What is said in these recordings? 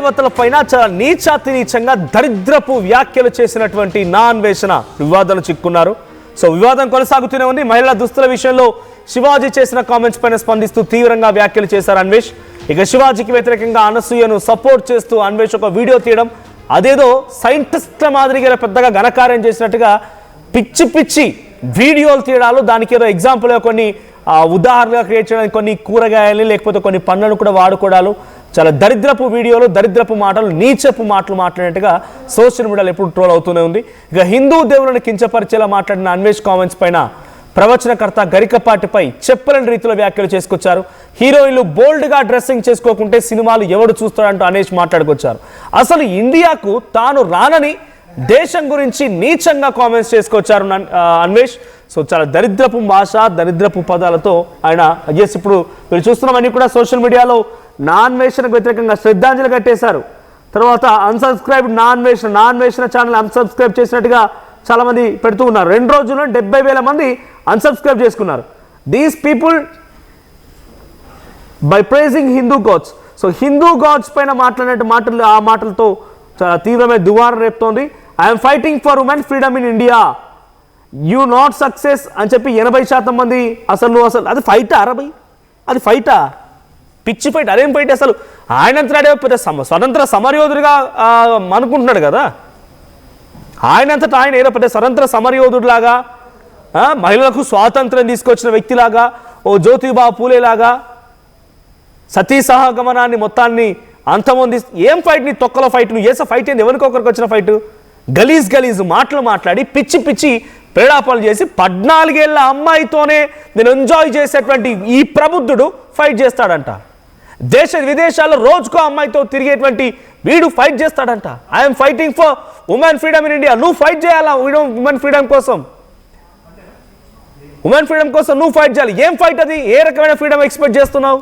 దేవతల పైన చాలా నీచాతి నీచంగా దరిద్రపు వ్యాఖ్యలు చేసినటువంటి నా అన్వేషణ వివాదాలు చిక్కున్నారు. సో వివాదం కొనసాగుతూనే ఉంది. మహిళల దుస్తుల విషయంలో శివాజీ చేసిన కామెంట్స్ పైన స్పందిస్తూ తీవ్రంగా వ్యాఖ్యలు చేశారు అన్వేష్. ఇక శివాజీకి వ్యతిరేకంగా అనసూయను సపోర్ట్ చేస్తూ అన్వేష్ ఒక వీడియో తీయడం, అదేదో సైంటిస్ట్ల మాదిరిగా పెద్దగా ఘనకార్యం చేసినట్టుగా పిచ్చి పిచ్చి వీడియోలు తీయడాలు, దానికి ఏదో ఎగ్జాంపుల్గా కొన్ని ఉదాహరణగా క్రియేట్ చేయడానికి కొన్ని కూరగాయలు లేకపోతే కొన్ని పండ్లను కూడా వాడుకోవడాలు, చాలా దరిద్రపు వీడియోలు, దరిద్రపు మాటలు, నీచపు మాటలు మాట్లాడినట్టుగా సోషల్ మీడియాలో ఎప్పుడు ట్రోల్ అవుతూనే ఉంది. ఇక హిందూ దేవులను కించపరిచేలా మాట్లాడిన అన్వేష్ కామెంట్స్ పైన ప్రవచనకర్త గరికపాటిపై చెప్పలేని రీతిలో వ్యాఖ్యలు చేసుకొచ్చారు. హీరోయిన్లు బోల్డ్గా డ్రెస్సింగ్ చేసుకోకుంటే సినిమాలు ఎవడు చూస్తాడంటూ అన్వేష్ మాట్లాడుకొచ్చారు. అసలు ఇండియాకు తాను రానని దేశం గురించి నీచంగా కామెంట్స్ చేసుకొచ్చారు అన్వేష్. సో చాలా దరిద్రపు భాష, దరిద్రపు పదాలతో ఆయన ఇప్పుడు మీరు చూస్తున్నామని కూడా సోషల్ మీడియాలో నా అన్వేషణకు వ్యతిరేకంగా శ్రద్ధాంజలి కట్టేశారు. తర్వాత అన్సబ్స్క్రైబ్ నా అన్వేషణ ఛానల్ అన్సబ్స్క్రైబ్ చేసినట్టుగా చాలామంది పెడుతూ ఉన్నారు. 2 రోజుల్లో 70,000 మంది అన్సబ్స్క్రైబ్ చేసుకున్నారు. These people by praising Hindu gods. So Hindu gods పైన మాట్లాడినట్టు మాటలు, ఆ మాటలతో చాలా తీవ్రమైన దువారం రేపుతోంది. I'm fighting for women freedom in India, you not success అని చెప్పి 80% మంది అసలు అది ఫైటా? అది ఫైటా? పిచ్చి ఫైట్. అదేం ఫైట్ అసలు? ఆయనంతటాడే పెద్ద స్వతంత్ర సమరయోధుడిగా అనుకుంటున్నాడు కదా. ఆయనంతటా ఆయన ఏదో పెద్ద స్వతంత్ర సమరయోధుడిలాగా, మహిళలకు స్వాతంత్రం తీసుకొచ్చిన వ్యక్తిలాగా, ఓ జ్యోతిబా పూలేలాగా సతీ సహగమనాన్ని మొత్తాన్ని అంతమంది. ఏం ఫైట్? నీ తొక్కలో ఫైట్. నువ్వు చేసే ఫైట్ ఏంది? ఎవరికొకరికి వచ్చిన ఫైట్? గలీజ్ మాటలు మాట్లాడి పిచ్చి పిచ్చి ప్రేడాపాలు చేసి 14 ఏళ్ల అమ్మాయితోనే నేను ఎంజాయ్ చేసేటువంటి ఈ ప్రబుద్ధుడు ఫైట్ చేస్తాడంట. దేశ విదేశాల్లో రోజుకో అమ్మాయితో తిరిగేటువంటి వీడు ఫైట్ చేస్తాడంట. I'm fighting for women freedom in India. నువ్వు ఫైట్ చేయాలా ఉమెన్ ఫ్రీడమ్ కోసం? ఉమెన్ ఫ్రీడమ్ కోసం నువ్వు ఫైట్ చేయాలి. ఏం ఫైట్ అది? ఏ రకమైన ఫ్రీడమ్ ఎక్స్పెక్ట్ చేస్తున్నావు?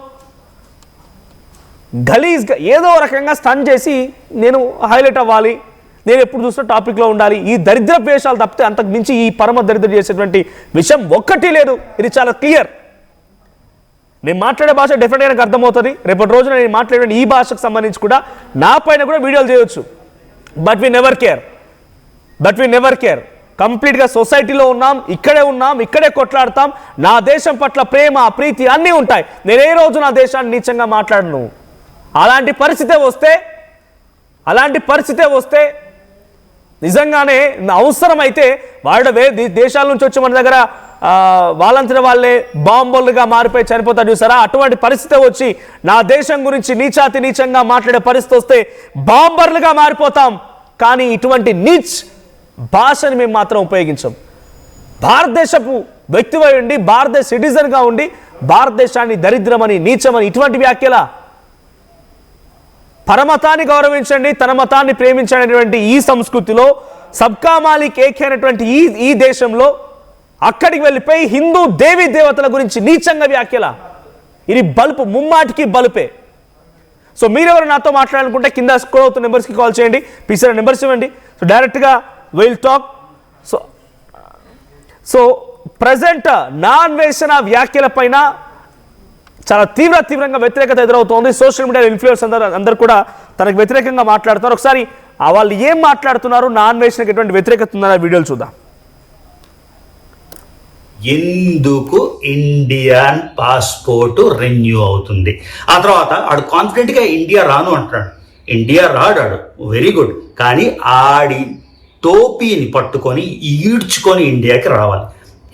గలీజ్గా ఏదో రకంగా స్టన్ చేసి నేను హైలైట్ అవ్వాలి, నేను ఎప్పుడు చూసిన టాపిక్లో ఉండాలి. ఈ దరిద్ర వేషాలు తప్పితే అంతకు మించి ఈ పరమ దరిద్ర చేసేటువంటి విషయం ఒక్కటి లేదు. ఇది చాలా క్లియర్. నేను మాట్లాడే భాష డెఫినెట్గా నాకు అర్థమవుతుంది. రేపటి రోజున నేను మాట్లాడే ఈ భాషకు సంబంధించి కూడా నా పైన కూడా వీడియోలు చేయొచ్చు. But we never care. కంప్లీట్గా సొసైటీలో ఉన్నాం, ఇక్కడే కొట్లాడతాం. నా దేశం పట్ల ప్రేమ, ప్రీతి అన్నీ ఉంటాయి. నేను ఏ రోజు నా దేశాన్ని నీచంగా మాట్లాడను. అలాంటి పరిస్థితే వస్తే నిజంగానే అవసరమైతే వాళ్ళ దేశాల నుంచి వచ్చి మన దగ్గర వాళ్ళంతట వాళ్ళే బాంబులుగా మారిపోయి చనిపోతారు చూసారా? అటువంటి పరిస్థితి వచ్చి నా దేశం గురించి నీచంగా మాట్లాడే పరిస్థితి వస్తే బాంబర్లుగా మారిపోతాం. కానీ ఇటువంటి నీచ్ భాషని మేము మాత్రం ఉపయోగించాం. భారతదేశపు వ్యక్తివై ఉండి, భారతదేశ సిటిజన్గా ఉండి భారతదేశాన్ని దరిద్రమని, నీచమని ఇటువంటి వ్యాఖ్యల? పరమతాన్ని గౌరవించండి, తన మతాన్ని ప్రేమించండి ఈ సంస్కృతిలో, సబ్కా మాలిక్ ఏక్ అయినటువంటి ఈ దేశంలో అక్కడికి వెళ్ళిపోయి హిందూ దేవీ దేవతల గురించి నీచంగా వ్యాఖ్యల? ఇది బలుపు, ముమ్మాటికి బలుపే. సో మీరెవరు నాతో మాట్లాడాలనుకుంటే కింద స్క్రోల్ అవుతున్న నెంబర్స్కి కాల్ చేయండి, పిసిఆర్ నెంబర్స్ ఇవ్వండి. సో డైరెక్ట్గా విల్ టాక్. సో ప్రజెంట్ నా అన్వేషణ వ్యాఖ్యల పైన చాలా తీవ్రంగా వ్యతిరేకత ఎదురవుతోంది. సోషల్ మీడియా ఇన్ఫ్లుయెన్సర్స్ అందరూ కూడా తనకు వ్యతిరేకంగా మాట్లాడుతున్నారు. ఒకసారి వాళ్ళు ఏం మాట్లాడుతున్నారు, నా అన్వేషణకు ఎటువంటి వ్యతిరేకత ఉందన్న వీడియోలు చూద్దాం. ఎందుకు ఇండియన్ పాస్పోర్ట్ రెన్యూ అవుతుంది? ఆ తర్వాత ఆడు కాన్ఫిడెంట్గా ఇండియా రాను అంటున్నాడు. ఇండియా రాడాడు, వెరీ గుడ్. కానీ ఆడి టోపీని పట్టుకొని ఈడ్చుకొని ఇండియాకి రావాలి.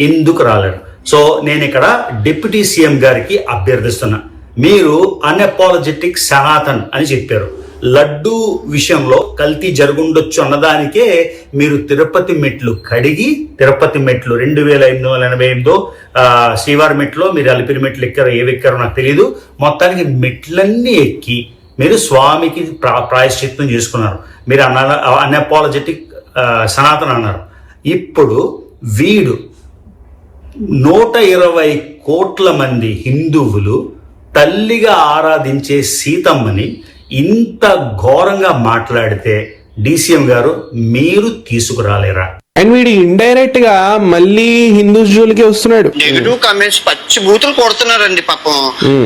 ఎందుకు రాలేడు? సో నేను ఇక్కడ డిప్యూటీ సీఎం గారికి అభ్యర్థిస్తున్నా. మీరు అన్అపాలజెటిక్ సనాతన్ అని చెప్పారు. లడ్డు విషయంలో కల్తీ జరుగుండొచ్చు అన్నదానికే మీరు తిరుపతి మెట్లు కడిగి, తిరుపతి మెట్లు 2888 శ్రీవారి మెట్లో మీరు అలిపిరి మెట్లు ఎక్కారో ఏవెక్కారో నాకు తెలీదు. మొత్తానికి మెట్లన్నీ ఎక్కి మీరు స్వామికి ప్రాయశ్చిత్తం చేసుకున్నారు. మీరు అన్అపాలజెటిక్ సనాతన్ అన్నారు. ఇప్పుడు వీడు 120 కోట్ల మంది హిందువులు తల్లిగా ఆరాధించే సీతమ్మని ఇంత ఘోరంగా మాట్లాడితే డీసీఎం గారు మీరు తీసుకురాలేరా? అండ్ వీడు ఇండైరెక్ట్ గా మళ్ళీ హిందూస్ జోలికి వస్తున్నాడు. నెగిటివ్ కామెంట్స్ పచ్చి బూతులు కొడుతున్నారండి పాపం.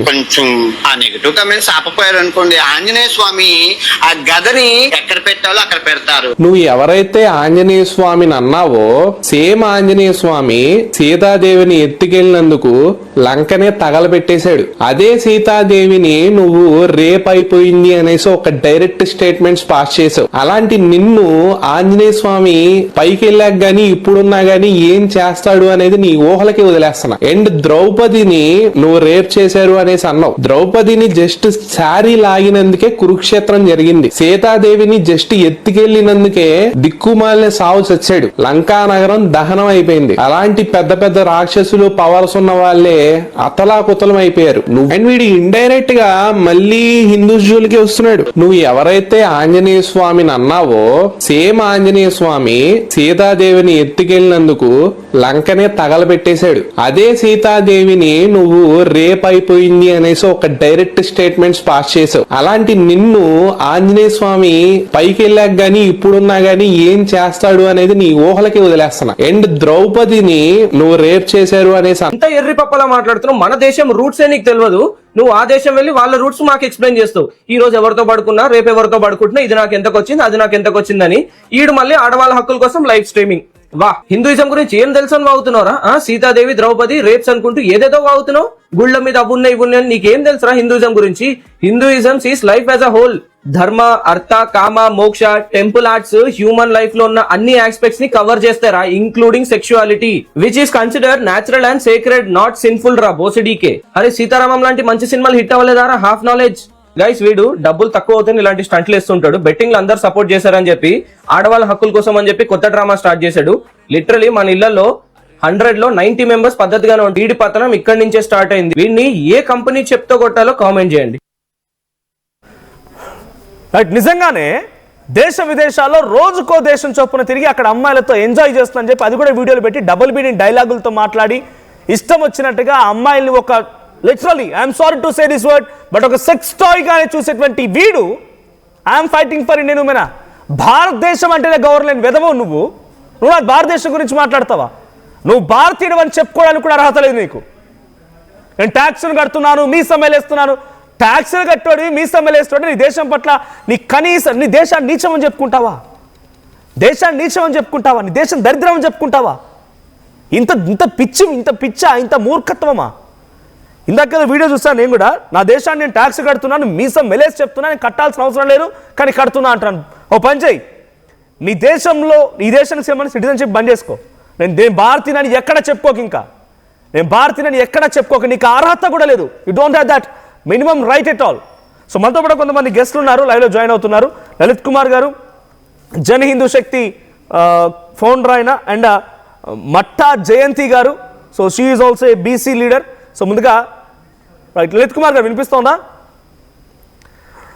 కొంచెం ఆ నెగిటివ్ కామెంట్స్ ఆపపోయారు అనుకోండి, ఆంజనేయ స్వామి ఆ గదని ఎక్కడ పెట్టాలో అక్కడ పెడతారు. నువ్వు ఎవరైతే ఆంజనేయ స్వామిని అన్నావో సేమ్ ఆంజనేయ స్వామి సీతాదేవిని ఎత్తుకెళ్ళినందుకు లంకనే తగలబెట్టేశాడు. అదే సీతాదేవిని నువ్వు రేప్ అయిపోయింది అనేసి ఒక డైరెక్ట్ స్టేట్మెంట్స్ పాస్ చేసావు. అలాంటి నిన్ను ఆంజనేయ స్వామి పైకి వెళ్ళాక గానీ ఇప్పుడున్నా గానీ ఏం చేస్తాడు అనేది నీ ఊహలకి వదిలేస్తున్నా. అండ్ ద్రౌపదిని నువ్వు రేప్ చేశారు అనేసి అన్నావు. ద్రౌపదిని జస్ట్ శారీ లాగినందుకే కురుక్షేత్రం జరిగింది. సీతాదేవిని జస్ట్ ఎత్తుకెళ్లినందుకే దిక్కుమాలిన సావు చచ్చాడు. లంకా నగరం దహనం అయిపోయింది. అలాంటి పెద్ద పెద్ద రాక్షసులు పవర్స్ ఉన్న వాళ్ళే అతలాకుతలం అయిపోయారు. అండ్ వీడు ఇండైరెక్ట్ గా మళ్ళీ హిందూస్ జోలికి వస్తున్నాడు. నువ్వు ఎవరైతే ఆంజనేయ స్వామిని అన్నావో సేమ్ ఆంజనేయ స్వామి సీతాదేవిని ఎత్తుకెళ్ళినందుకు లంకనే తగలబెట్టేశాడు. అదే సీతాదేవిని నువ్వు రేప్ అయిపోయింది అనేసి ఒక డైరెక్ట్ స్టేట్మెంట్స్ పాస్ చేసావు. అలాంటి నిన్ను ఆంజనేయ స్వామి పైకి వెళ్ళాక గానీ ఇప్పుడున్నా గానీ ఏం చేస్తాడు అనేది నీ ఊహలకి వదిలేస్తున్నా. అండ్ ద్రౌపదిని నువ్వు రేప్ చేశారు అనేసి అంత ఎర్రి పప్పలా మాట్లాడుతున్నావు. మన దేశం రూట్స్ ఏ నీకు తెలియదు. నువ్వు ఆ దేశం వెళ్ళి వాళ్ళ రూట్స్ మాకు ఎక్స్ప్లెయిన్ చేస్తావు. ఈ రోజు ఎవరితో పడుకున్నా, రేపు ఎవరితో పడుకుంటున్నా, ఇది నాకు ఎంతకు వచ్చింది, అది నాకు ఎంతకు వచ్చిందని. ఈడు మళ్ళీ ఆడవాళ్ళ హక్కుల కోసం లైవ్ స్ట్రీమింగ్. వా, హిందూయిజం గురించి ఏం తెలుసు అని వాగుతున్నారా? సీతాదేవి, ద్రౌపది రేప్స్ అనుకుంటూ ఏదేదో వాగుతున్నావు. గుళ్ళ మీద అవున్నాయి ఇవున్నాయి, నీకేం తెలుసురా హిందూయిజం గురించి? Hinduism sees life as a whole. Dharma, artha, కామ, మోక్ష, టెంపుల్ ఆర్ట్స్ హ్యూమన్ లైఫ్ లో ఉన్న అన్ని ఆస్పెక్ట్స్ ని కవర్ చేస్తారా, including sexuality, which is consider natural and sacred, not sinful రా బోసిడీకే. అరే సీతారామం లాంటి మంచి సినిమాలు హిట్ అవ్వలేదారా? Half knowledge guys. వీడు డబ్బులు తక్కువ అవుతాయి ఇలాంటి స్టంట్లు వేస్తుంటాడు. బెట్టింగ్ లో అందరు సపోర్ట్ చేశారని చెప్పి ఆడవాళ్ళ హక్కుల కోసం అని చెప్పి కొత్త డ్రామా స్టార్ట్ చేశాడు. లిటరలీ మన ఇళ్లలో 100 లో 90 మెంబర్స్ పద్ధతిగానే ఉంటుంది. వీడి పతనం ఇక్కడి నుంచే స్టార్ట్ అయింది. వీడిని ఏ కంపెనీ చెప్తో కొట్టాలో కామెంట్ చేయండి. నిజంగానే దేశ విదేశాల్లో రోజుకో దేశం చొప్పున తిరిగి అక్కడ అమ్మాయిలతో ఎంజాయ్ చేస్తుందని చెప్పి అది కూడా వీడియోలు పెట్టి డబుల్ మీనింగ్ డైలాగులతో మాట్లాడి ఇష్టం వచ్చినట్టుగా అమ్మాయిల్ని ఒక literally I'm sorry to say this word but ఒక సెక్స్ టాయ్ గానే చూసేటువంటి వీడు I'm fighting for Indian women. భారతదేశం అంటేనే గౌరవం లేని వెదవవు నువ్వు నాకు భారతదేశం గురించి మాట్లాడతావా? నువ్వు భారతీయుడు అని చెప్పుకోవడానికి కూడా అర్హత లేదు నీకు. నేను ట్యాక్స్ను కడుతున్నాను, మీ సమ్మెలేస్తున్నాను. ట్యాక్స్లు కట్టాడు, మీ సమ్మెలేస్తాడు. నీ దేశం పట్ల నీ కనీసం నీ దేశాన్ని నీచం అని చెప్పుకుంటావా? దేశాన్ని నీచం అని చెప్పుకుంటావా? నీ దేశం దరిద్రం అని చెప్పుకుంటావా? ఇంత ఇంత పిచ్చా, ఇంత మూర్ఖత్వమా? ఇందాక వీడియో చూస్తాను నేను కూడా. నా దేశాన్ని నేను ట్యాక్స్ కడుతున్నాను, మీసం మెలేసి చెప్తున్నా, నేను కట్టాల్సిన అవసరం లేదు కానీ కడుతున్నా అంటాను. ఓ పని చేయి, నీ దేశంలో ఈ దేశానికి సంబంధించిన సిటిజన్షిప్ బంద్ చేసుకో. నేను భారతీయుని ఎక్కడ చెప్పుకోక, ఇంకా నేను భారతీయుని ఎక్కడ చెప్పుకోక, నీకు అర్హత కూడా లేదు. You don't have that minimum right at all. So మనతో కూడా కొంతమంది గెస్ట్లు ఉన్నారు, లైవ్లో జాయిన్ అవుతున్నారు. లలిత్ కుమార్ గారు జన్ హిందూ శక్తి ఫౌండర్ ఆయన, అండ్ మట్టా జయంతి గారు. So she is also a BC leader. So ముందుగా రైట్ లలిత్ కుమార్ గారు వినిపిస్తోందా?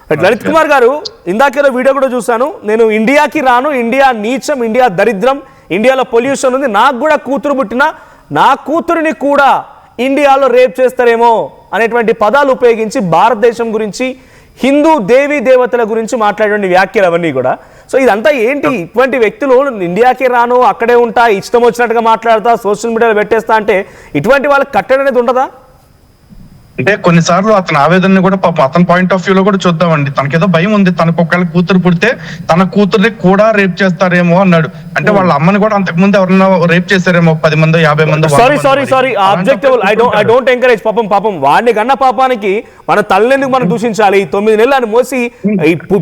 రైట్ లలిత్ కుమార్ గారు, ఇందాకేదో వీడియో కూడా చూశాను. నేను ఇండియాకి రాను, ఇండియా నీచం, ఇండియా దరిద్రం, ఇండియాలో పొల్యూషన్ ఉంది, నాకు కూడా కూతురు పుట్టిన నా కూతురిని కూడా ఇండియాలో రేప్ చేస్తారేమో అనేటువంటి పదాలు ఉపయోగించి భారతదేశం గురించి, హిందూ దేవీ దేవతల గురించి మాట్లాడే వ్యాఖ్యలు అవన్నీ కూడా. సో ఇదంతా ఏంటి? ఇటువంటి వ్యక్తులు ఇండియాకి రాను, అక్కడే ఉంటా, ఇష్టం వచ్చినట్టుగా మాట్లాడతా, సోషల్ మీడియాలో పెట్టేస్తా అంటే ఇటువంటి వాళ్ళకి కట్టడి అనేది ఉండదా? అంటే కొన్నిసార్లు అతని ఆవేదనని కూడా పాపం అతని పాయింట్ ఆఫ్ వ్యూ లో కూడా చూద్దామండి. తనకేదో భయం ఉంది, తనకు ఒకవేళ కూతురు పుడితే తన కూతుర్ని కూడా రేప్ చేస్తారేమో అన్నాడు. అంటే వాళ్ళ అమ్మని కూడా అంతకు ముందు ఎవరన్నా రేప్ చేశారేమో 10 మంది 50 మంది. Sorry objective I don't encourage. పాపం వాడిని కన్న పాపానికి మన తల్లిని మనం దూషించాలి. 9 నెలలు అని మోసి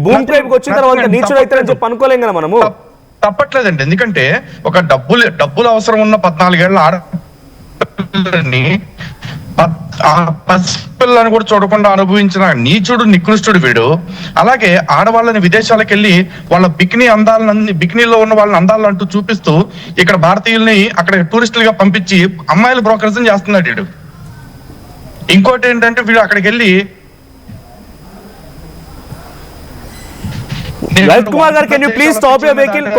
భూమి ప్రేమికి వచ్చిన తర్వాత నీచుడు అవుతారని చెప్పి అనుకోలేం కదా మనము. తప్పట్లేదండి, ఎందుకంటే ఒక డబ్బులు అవసరం ఉన్న 14 ఏళ్ల ఆడపిల్లని ఆ పసిపిల్లని కూడా చూడకుండా అనుభవించిన నీచుడు నికృష్టుడు వీడు. అలాగే ఆడవాళ్ళని విదేశాలకు వెళ్ళి వాళ్ళ బికినీలో ఉన్న వాళ్ళని అందాలను అంటూ చూపిస్తూ ఇక్కడ భారతీయుల్ని అక్కడ టూరిస్టులుగా పంపించి అమ్మాయిల బ్రోకర్స్ చేస్తున్నాడు వీడు. ఇంకోటి ఏంటంటే వీడు అక్కడికి వెళ్ళి Lalith Kumar garu, can you please stop your vehicle?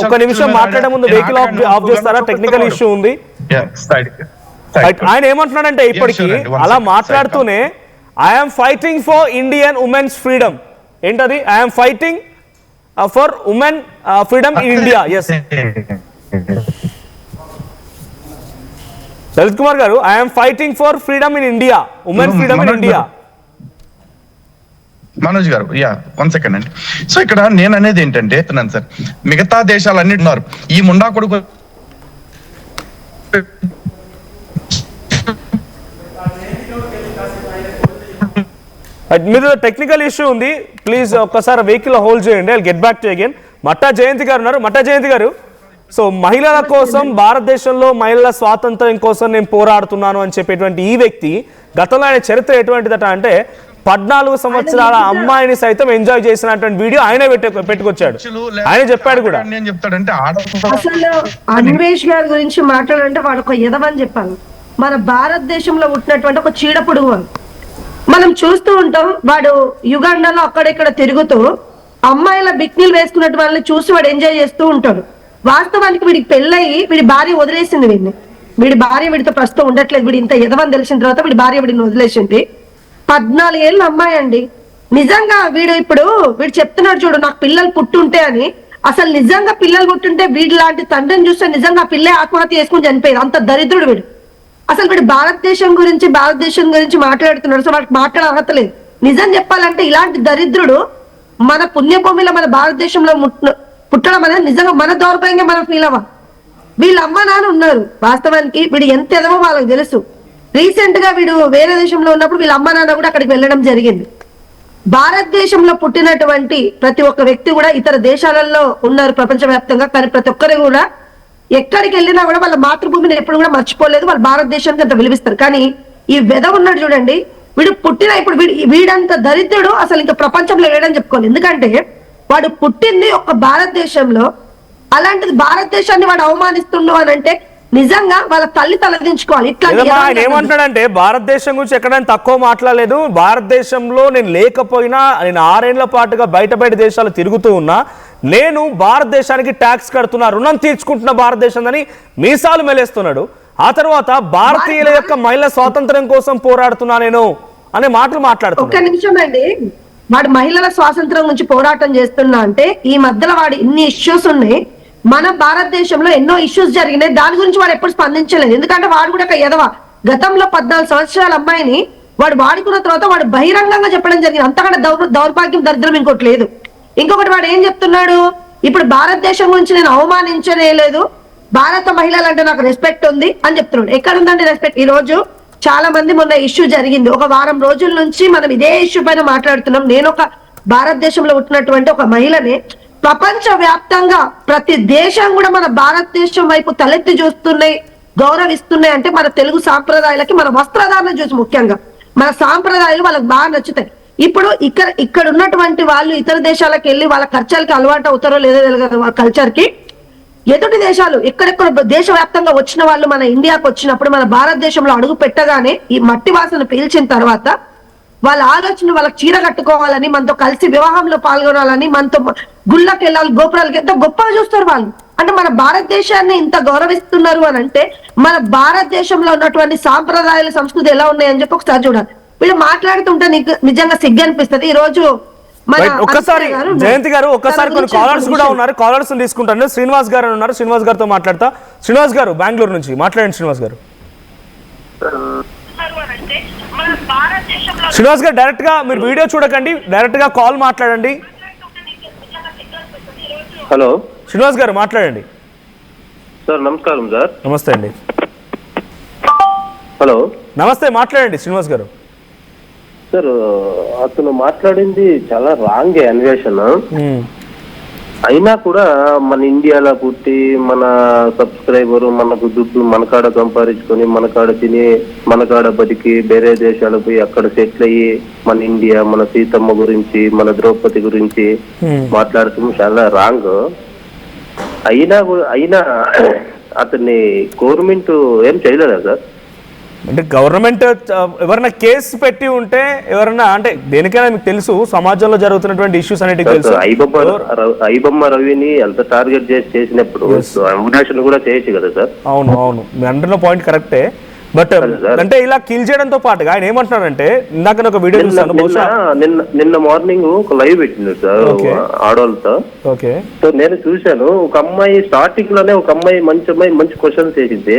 ఒక నిమిషం మాట్లాడే ముందు వెహికల్ ఆఫ్ చేస్తారా? టెక్నికల్ ఇష్యూ ఉంది. ఆయన ఏమంటున్నాడంటే ఇప్పటికీ అలా మాట్లాడుతూనే I'm fighting for Indian women's freedom. ఏంటది? I'm fighting for women freedom in India. Yes Lalith Kumar garu, I'm fighting for freedom in India, women freedom in India. Manoj garu, 1 second అండి. సో ఇక్కడ నేను అనేది ఏంటంటే సార్, మిగతా దేశాలన్నీ ఉన్నారు, ఈ ముండా కొడుకు మీద టెక్నికల్ ఇష్యూ ఉంది, ప్లీజ్ ఒక్కసారి వెహికల్ హోల్డ్ చేయండి. I get back to again. Matta Jayanthi garu ఉన్నారు. మట్టా జయంతి గారు, సో మహిళల కోసం, భారతదేశంలో మహిళల స్వాతంత్ర్యం కోసం నేను పోరాడుతున్నాను అని చెప్పేటువంటి ఈ వ్యక్తి గతంలో ఆయన చరిత్ర ఎటువంటిదట అంటే 14 సంవత్సరాల అమ్మాయిని సైతం ఎంజాయ్ చేసినటువంటి వీడియో ఆయన పెట్టుకొచ్చాడు. ఆయన చెప్పాడు కూడా. ఏం చెప్తాడంటే అసలు అన్వేష్ గారి గురించి మాట్లాడాలంటే వాడు ఒక ఎదవని చెప్పాను. మన భారతదేశంలో పుట్టినటువంటి ఒక చీడపుడుగు అని మనం చూస్తూ ఉంటాం. వాడు యుగాండాలో అక్కడెక్కడ తిరుగుతూ అమ్మాయిల బిక్నీలు వేసుకున్నట్టు వాళ్ళని చూసి వాడు ఎంజాయ్ చేస్తూ ఉంటాడు. వాస్తవానికి వీడికి పెళ్ళయి వీడి భార్య వదిలేసింది వీడిని. వీడి భార్య వీడితో ప్రస్తుతం ఉండట్లేదు. వీడి ఇంత ఎదవని తెలిసిన తర్వాత వీడి భార్య వీడిని వదిలేసింది. 14 ఏళ్ళ అమ్మాయి అండి. నిజంగా వీడు చెప్తున్నాడు చూడు, నాకు పిల్లలు పుట్టుంటే అని. అసలు నిజంగా పిల్లలు పుట్టుంటే వీడి లాంటి తండ్రిని చూస్తే నిజంగా ఆ పిల్లే ఆత్మహత్య చేసుకుని చనిపోయేది. అంత దరిద్రుడు వీడు. అసలు వీడు భారతదేశం గురించి మాట్లాడుతున్నాడు. సో వాడికి మాట్లాడే అర్హత లేదు. నిజం చెప్పాలంటే ఇలాంటి దరిద్రుడు మన పుణ్యభూమిలో మన భారతదేశంలో పుట్టడం అనేది నిజంగా మన దౌర్భాగ్యంగా మనం ఫీల్ అవ్వాలి. వీళ్ళ అమ్మ నాన్న ఉన్నారు. వాస్తవానికి వీడు ఎంత ఎదవో వాళ్ళకి తెలుసు. రీసెంట్ గా వీడు వేరే దేశంలో ఉన్నప్పుడు వీళ్ళ అమ్మ నాన్న కూడా అక్కడికి వెళ్ళడం జరిగింది. భారతదేశంలో పుట్టినటువంటి ప్రతి ఒక్క వ్యక్తి కూడా ఇతర దేశాలలో ఉన్నారు ప్రపంచవ్యాప్తంగా. కానీ ప్రతి ఒక్కరు కూడా ఎక్కడికి వెళ్ళినా కూడా వాళ్ళ మాతృభూమిని ఎప్పుడు కూడా మర్చిపోలేదు. వాళ్ళు భారతదేశానికి అంత విలువిస్తారు. కానీ ఈ వెద ఉన్నాడు చూడండి, వీడు ఇప్పుడు వీడంత దరిద్రుడు అసలు ఇంకా ప్రపంచంలో లేడని చెప్పుకోవాలి. ఎందుకంటే వాడు పుట్టింది ఒక భారతదేశంలో. అలాంటిది భారతదేశాన్ని వాడు అవమానిస్తున్నాడు అని అంటే నిజంగా వాళ్ళ తల్లి తలదించుకోవాలి. ఆయన ఏమంటాడంటే భారతదేశం గురించి ఎక్కడైనా తక్కువ మాట్లాడలేదు. భారతదేశంలో నేను లేకపోయినా, నేను 6 ఏళ్ల పాటుగా బయట దేశాలు తిరుగుతూ ఉన్నా, నేను భారతదేశానికి ట్యాక్స్ కడుతున్నా, రుణం తీర్చుకుంటున్న భారతదేశం అని మీసాలు మెలేస్తున్నాడు. ఆ తర్వాత భారతీయుల యొక్క మహిళా స్వాతంత్ర్యం కోసం పోరాడుతున్నా నేను అనే మాటలు మాట్లాడుతున్నాడు. ఒక్క నిమిషం అండి, వాడు మహిళల స్వాతంత్రం గురించి పోరాటం చేస్తున్నా అంటే ఈ మధ్యలో వాడు ఇన్ని ఇష్యూస్ ఉన్నాయి. మన భారతదేశంలో ఎన్నో ఇష్యూస్ జరిగినాయి. దాని గురించి వాడు ఎప్పుడు స్పందించలేదు. ఎందుకంటే వాడు కూడా ఒక ఎదవ. గతంలో 14 సంవత్సరాల అమ్మాయిని వాడు వాడుకున్న తర్వాత వాడు బహిరంగంగా చెప్పడం జరిగింది. అంతకంటే దౌర్భాగ్యం, దరిద్రం ఇంకోటి లేదు. ఇంకొకటి వాడు ఏం చెప్తున్నాడు, ఇప్పుడు భారతదేశం గురించి నేను అవమానించనే లేదు, భారత మహిళలు అంటే నాకు రెస్పెక్ట్ ఉంది అని చెప్తున్నాడు. ఎక్కడ ఉందండి రెస్పెక్ట్? ఈ రోజు చాలా మంది మొన్న ఇష్యూ జరిగింది. ఒక వారం రోజుల నుంచి మనం ఇదే ఇష్యూ పైన మాట్లాడుతున్నాం. నేను ఒక భారతదేశంలో ఉంటున్నటువంటి ఒక మహిళని. ప్రపంచ వ్యాప్తంగా ప్రతి దేశం కూడా మన భారతదేశం వైపు తలెత్తి చూస్తున్నాయి, గౌరవిస్తున్నాయి. అంటే మన తెలుగు సాంప్రదాయాలకి, మన వస్త్రధారణ చూసి ముఖ్యంగా మన సాంప్రదాయాలు వాళ్ళకి బాగా నచ్చుతాయి. ఇప్పుడు ఇక్కడ ఉన్నటువంటి వాళ్ళు ఇతర దేశాలకు వెళ్ళి వాళ్ళ కల్చర్కి అలవాటు అవుతారో లేదో తెలియదు. వాళ్ళ కల్చర్ కి ఎదుటి దేశాలు ఎక్కడెక్కడ దేశవ్యాప్తంగా వచ్చిన వాళ్ళు మన ఇండియాకి వచ్చినప్పుడు మన భారతదేశంలో అడుగు పెట్టగానే ఈ మట్టి వాసన పీల్చిన తర్వాత వాళ్ళ ఆలోచన వాళ్ళకి చీర కట్టుకోవాలని, మనతో కలిసి వివాహంలో పాల్గొనాలని, మనతో గుళ్ళకి వెళ్ళాలి, గోపురాలకి ఎంత గొప్పగా చూస్తారు వాళ్ళు. అంటే మన భారతదేశాన్ని ఇంత గౌరవిస్తున్నారు అని అంటే మన భారతదేశంలో ఉన్నటువంటి సాంప్రదాయాల సంస్కృతి ఎలా ఉన్నాయని చెప్పి ఒకసారి చూడాలి. వీళ్ళు మాట్లాడుతుంటే నీకు నిజంగా సిగ్గు అనిపిస్తుంది. ఈ రోజు ఒక్కసారి జయంతి గారు, ఒక్కసారి కొన్ని కాలర్స్ కూడా ఉన్నారు, కాలర్స్ తీసుకుంటాను. శ్రీనివాస్ గారు ఉన్నారు, శ్రీనివాస్ గారితో మాట్లాడతా. శ్రీనివాస్ గారు బెంగళూరు నుంచి మాట్లాడండి. శ్రీనివాస్ గారు డైరెక్ట్ గా మీరు వీడియో చూడకండి, డైరెక్ట్ గా కాల్ మాట్లాడండి. హలో శ్రీనివాస్ గారు మాట్లాడండి. సార్ నమస్కారం సార్. నమస్తే అండి. హలో నమస్తే, మాట్లాడండి శ్రీనివాస్ గారు. సార్ అతను మాట్లాడింది చాలా రాంగ్ అన్వేషణ. అయినా కూడా మన ఇండియాలో పుట్టి మన సబ్స్క్రైబర్ మనకు దుడ్డు మనకాడ సంపాదించుకొని మనకాడ తిని మనకాడ బతికి వేరే దేశాలకు పోయి అక్కడ సెటిల్ అయ్యి మన ఇండియా, మన సీతమ్మ గురించి, మన ద్రౌపది గురించి మాట్లాడటం చాలా రాంగ్. అయినా అతన్ని గవర్నమెంట్ ఏం చేయలేదా సార్? అంటే గవర్నమెంట్ ఎవరైనా కేసు పెట్టి ఉంటే, ఎవరైనా అంటే దేనికైనా మీకు తెలుసు సమాజంలో జరుగుతున్నటువంటి ఇష్యూస్ అనేటివి తెలుసు. ఐబొమ్మ రవిని ఎంత టార్గెట్ చేసినప్పుడు అవినాష్ కూడా చేయొచ్చు కదా సార్? అవును, మీ అంటున్న పాయింట్ కరెక్టే. బట్ అంటే ఇలా కిల్ చేయడంతో పాటుగా ఆయన ఏమంటున్నారంటే ఇందాక నేను ఒక వీడియో చూసాను బహుశా నిన్న మార్నింగ్ ఒక లైవ్ పెట్టిండు సార్ ఆడవాళ్ళతో. ఓకే. సో నేను చూశాను, ఒక అమ్మాయి స్టార్టింగ్ లోనే ఒక అమ్మాయి మంచి క్వశ్చన్స్ వేసింది.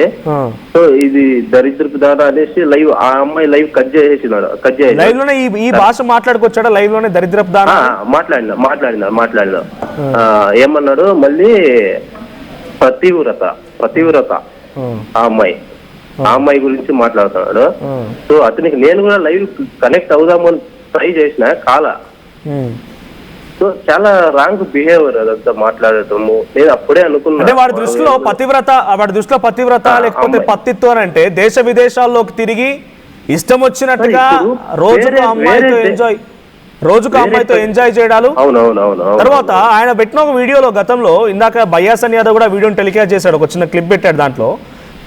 సో ఇది దరిద్రపు దాన అనేసి లైవ్ ఆ అమ్మాయి లైవ్ కట్ చేసి లైవ్ లోనే ఈ భాష మాట్లాడుకొచ్చాడా? లైవ్ లోనే దరిద్రపు దాన మాట్లాడినా ఏమన్నాడు మళ్ళీ పతివ్రత ఆ అమ్మాయి గురించి మాట్లాడుతున్నాడు. సో అతనికి నేను కూడా లైవ్ కనెక్ట్ అవుదామని ట్రై చేసిన సో చాలా రాంగ్ బిహేవియర్ అదంతా మాట్లాడటము. నేను అప్పుడే అనుకున్నా వాడి దృష్టిలో పతివ్రత లేకపోతే పత్తిత్వం అంటే దేశ విదేశాల్లోకి తిరిగి ఇష్టం వచ్చినట్టుగా రోజుకు అమ్మాయితో ఎంజాయ్ చేయడాలు. తర్వాత ఆయన పెట్టిన ఒక వీడియోలో గతంలో ఇందాక బయ్యాసన్ యాదవ్ కూడా వీడియోని టెలికాస్ట్ చేశాడు, ఒక చిన్న క్లిప్ పెట్టాడు. దాంట్లో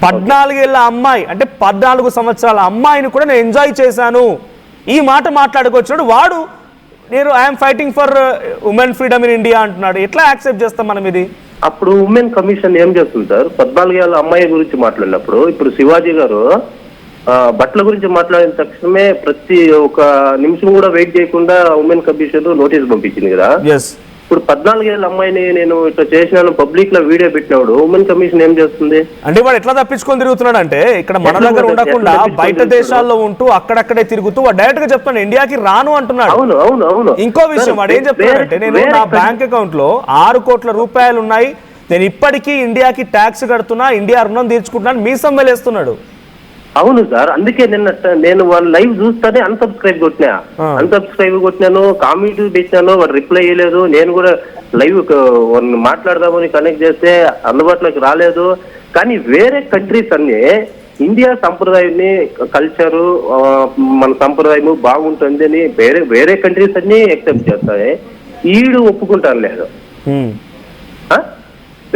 14 ఏళ్ల అమ్మాయి అంటే 14 సంవత్సరాల అమ్మాయిని కూడా నేను ఎంజాయ్ చేశాను ఈ మాట మాట్లాడుకొచ్చినాడు. వాడు నేను I'm fighting for women freedom in India అంటున్నాడు. ఎట్లా యాక్సెప్ట్ చేస్తాం మనం ఇది? అప్పుడు ఉమెన్ కమిషన్ ఏం చేస్తుంది సార్? 14 ఏళ్ల అమ్మాయి గురించి మాట్లాడినప్పుడు ఇప్పుడు శివాజీ గారు బట్టల గురించి మాట్లాడిన తక్షణమే ప్రతి ఒక నిమిషం కూడా వెయిట్ చేయకుండా ఉమెన్ కమిషన్ నోటీస్ పంపించింది కదా. ఇప్పుడు 14 ఏళ్ల అమ్మాయిని నేను ఇట్లా చేసినాను పబ్లిక్ లో వీడియో పెట్టినాడు, ఉమెన్ కమిషన్ ఏం చేస్తుంది? అంటే వాడు ఎట్లా తప్పించుకొని తిరుగుతున్నాడు అంటే ఇక్కడ మన దగ్గర ఉండకుండా బయట దేశాల్లో ఉంటూ అక్కడక్కడే తిరుగుతూ డైరెక్ట్ గా చెప్తాను ఇండియాకి రాను అంటున్నాడు. అవును. ఇంకో విషయం వాడు ఏం చెప్తున్నాడంటే నేను నా బ్యాంక్ అకౌంట్ లో 6 కోట్ల రూపాయలు ఉన్నాయి, నేను ఇప్పటికీ ఇండియాకి ట్యాక్స్ కడుతున్నా, ఇండియా రుణం తీర్చుకుంటున్నాను, మీసం వేలేస్తున్నాడు. అవును సార్, అందుకే నేను వాళ్ళ లైవ్ చూస్తానే అన్సబ్స్క్రైబ్ కొట్టినాను, కామెంట్ పెట్టినాను, వాడు రిప్లై చేయలేదు. నేను కూడా లైవ్ మాట్లాడదామని కనెక్ట్ చేస్తే అందుబాటులోకి రాలేదు. కానీ వేరే కంట్రీస్ అన్ని ఇండియా సంప్రదాయాన్ని కల్చరు మన సంప్రదాయము బాగుంటుంది అని వేరే కంట్రీస్ అన్ని యాక్సెప్ట్ చేస్తాయి, ఈడు ఒప్పుకుంటాను లేదు.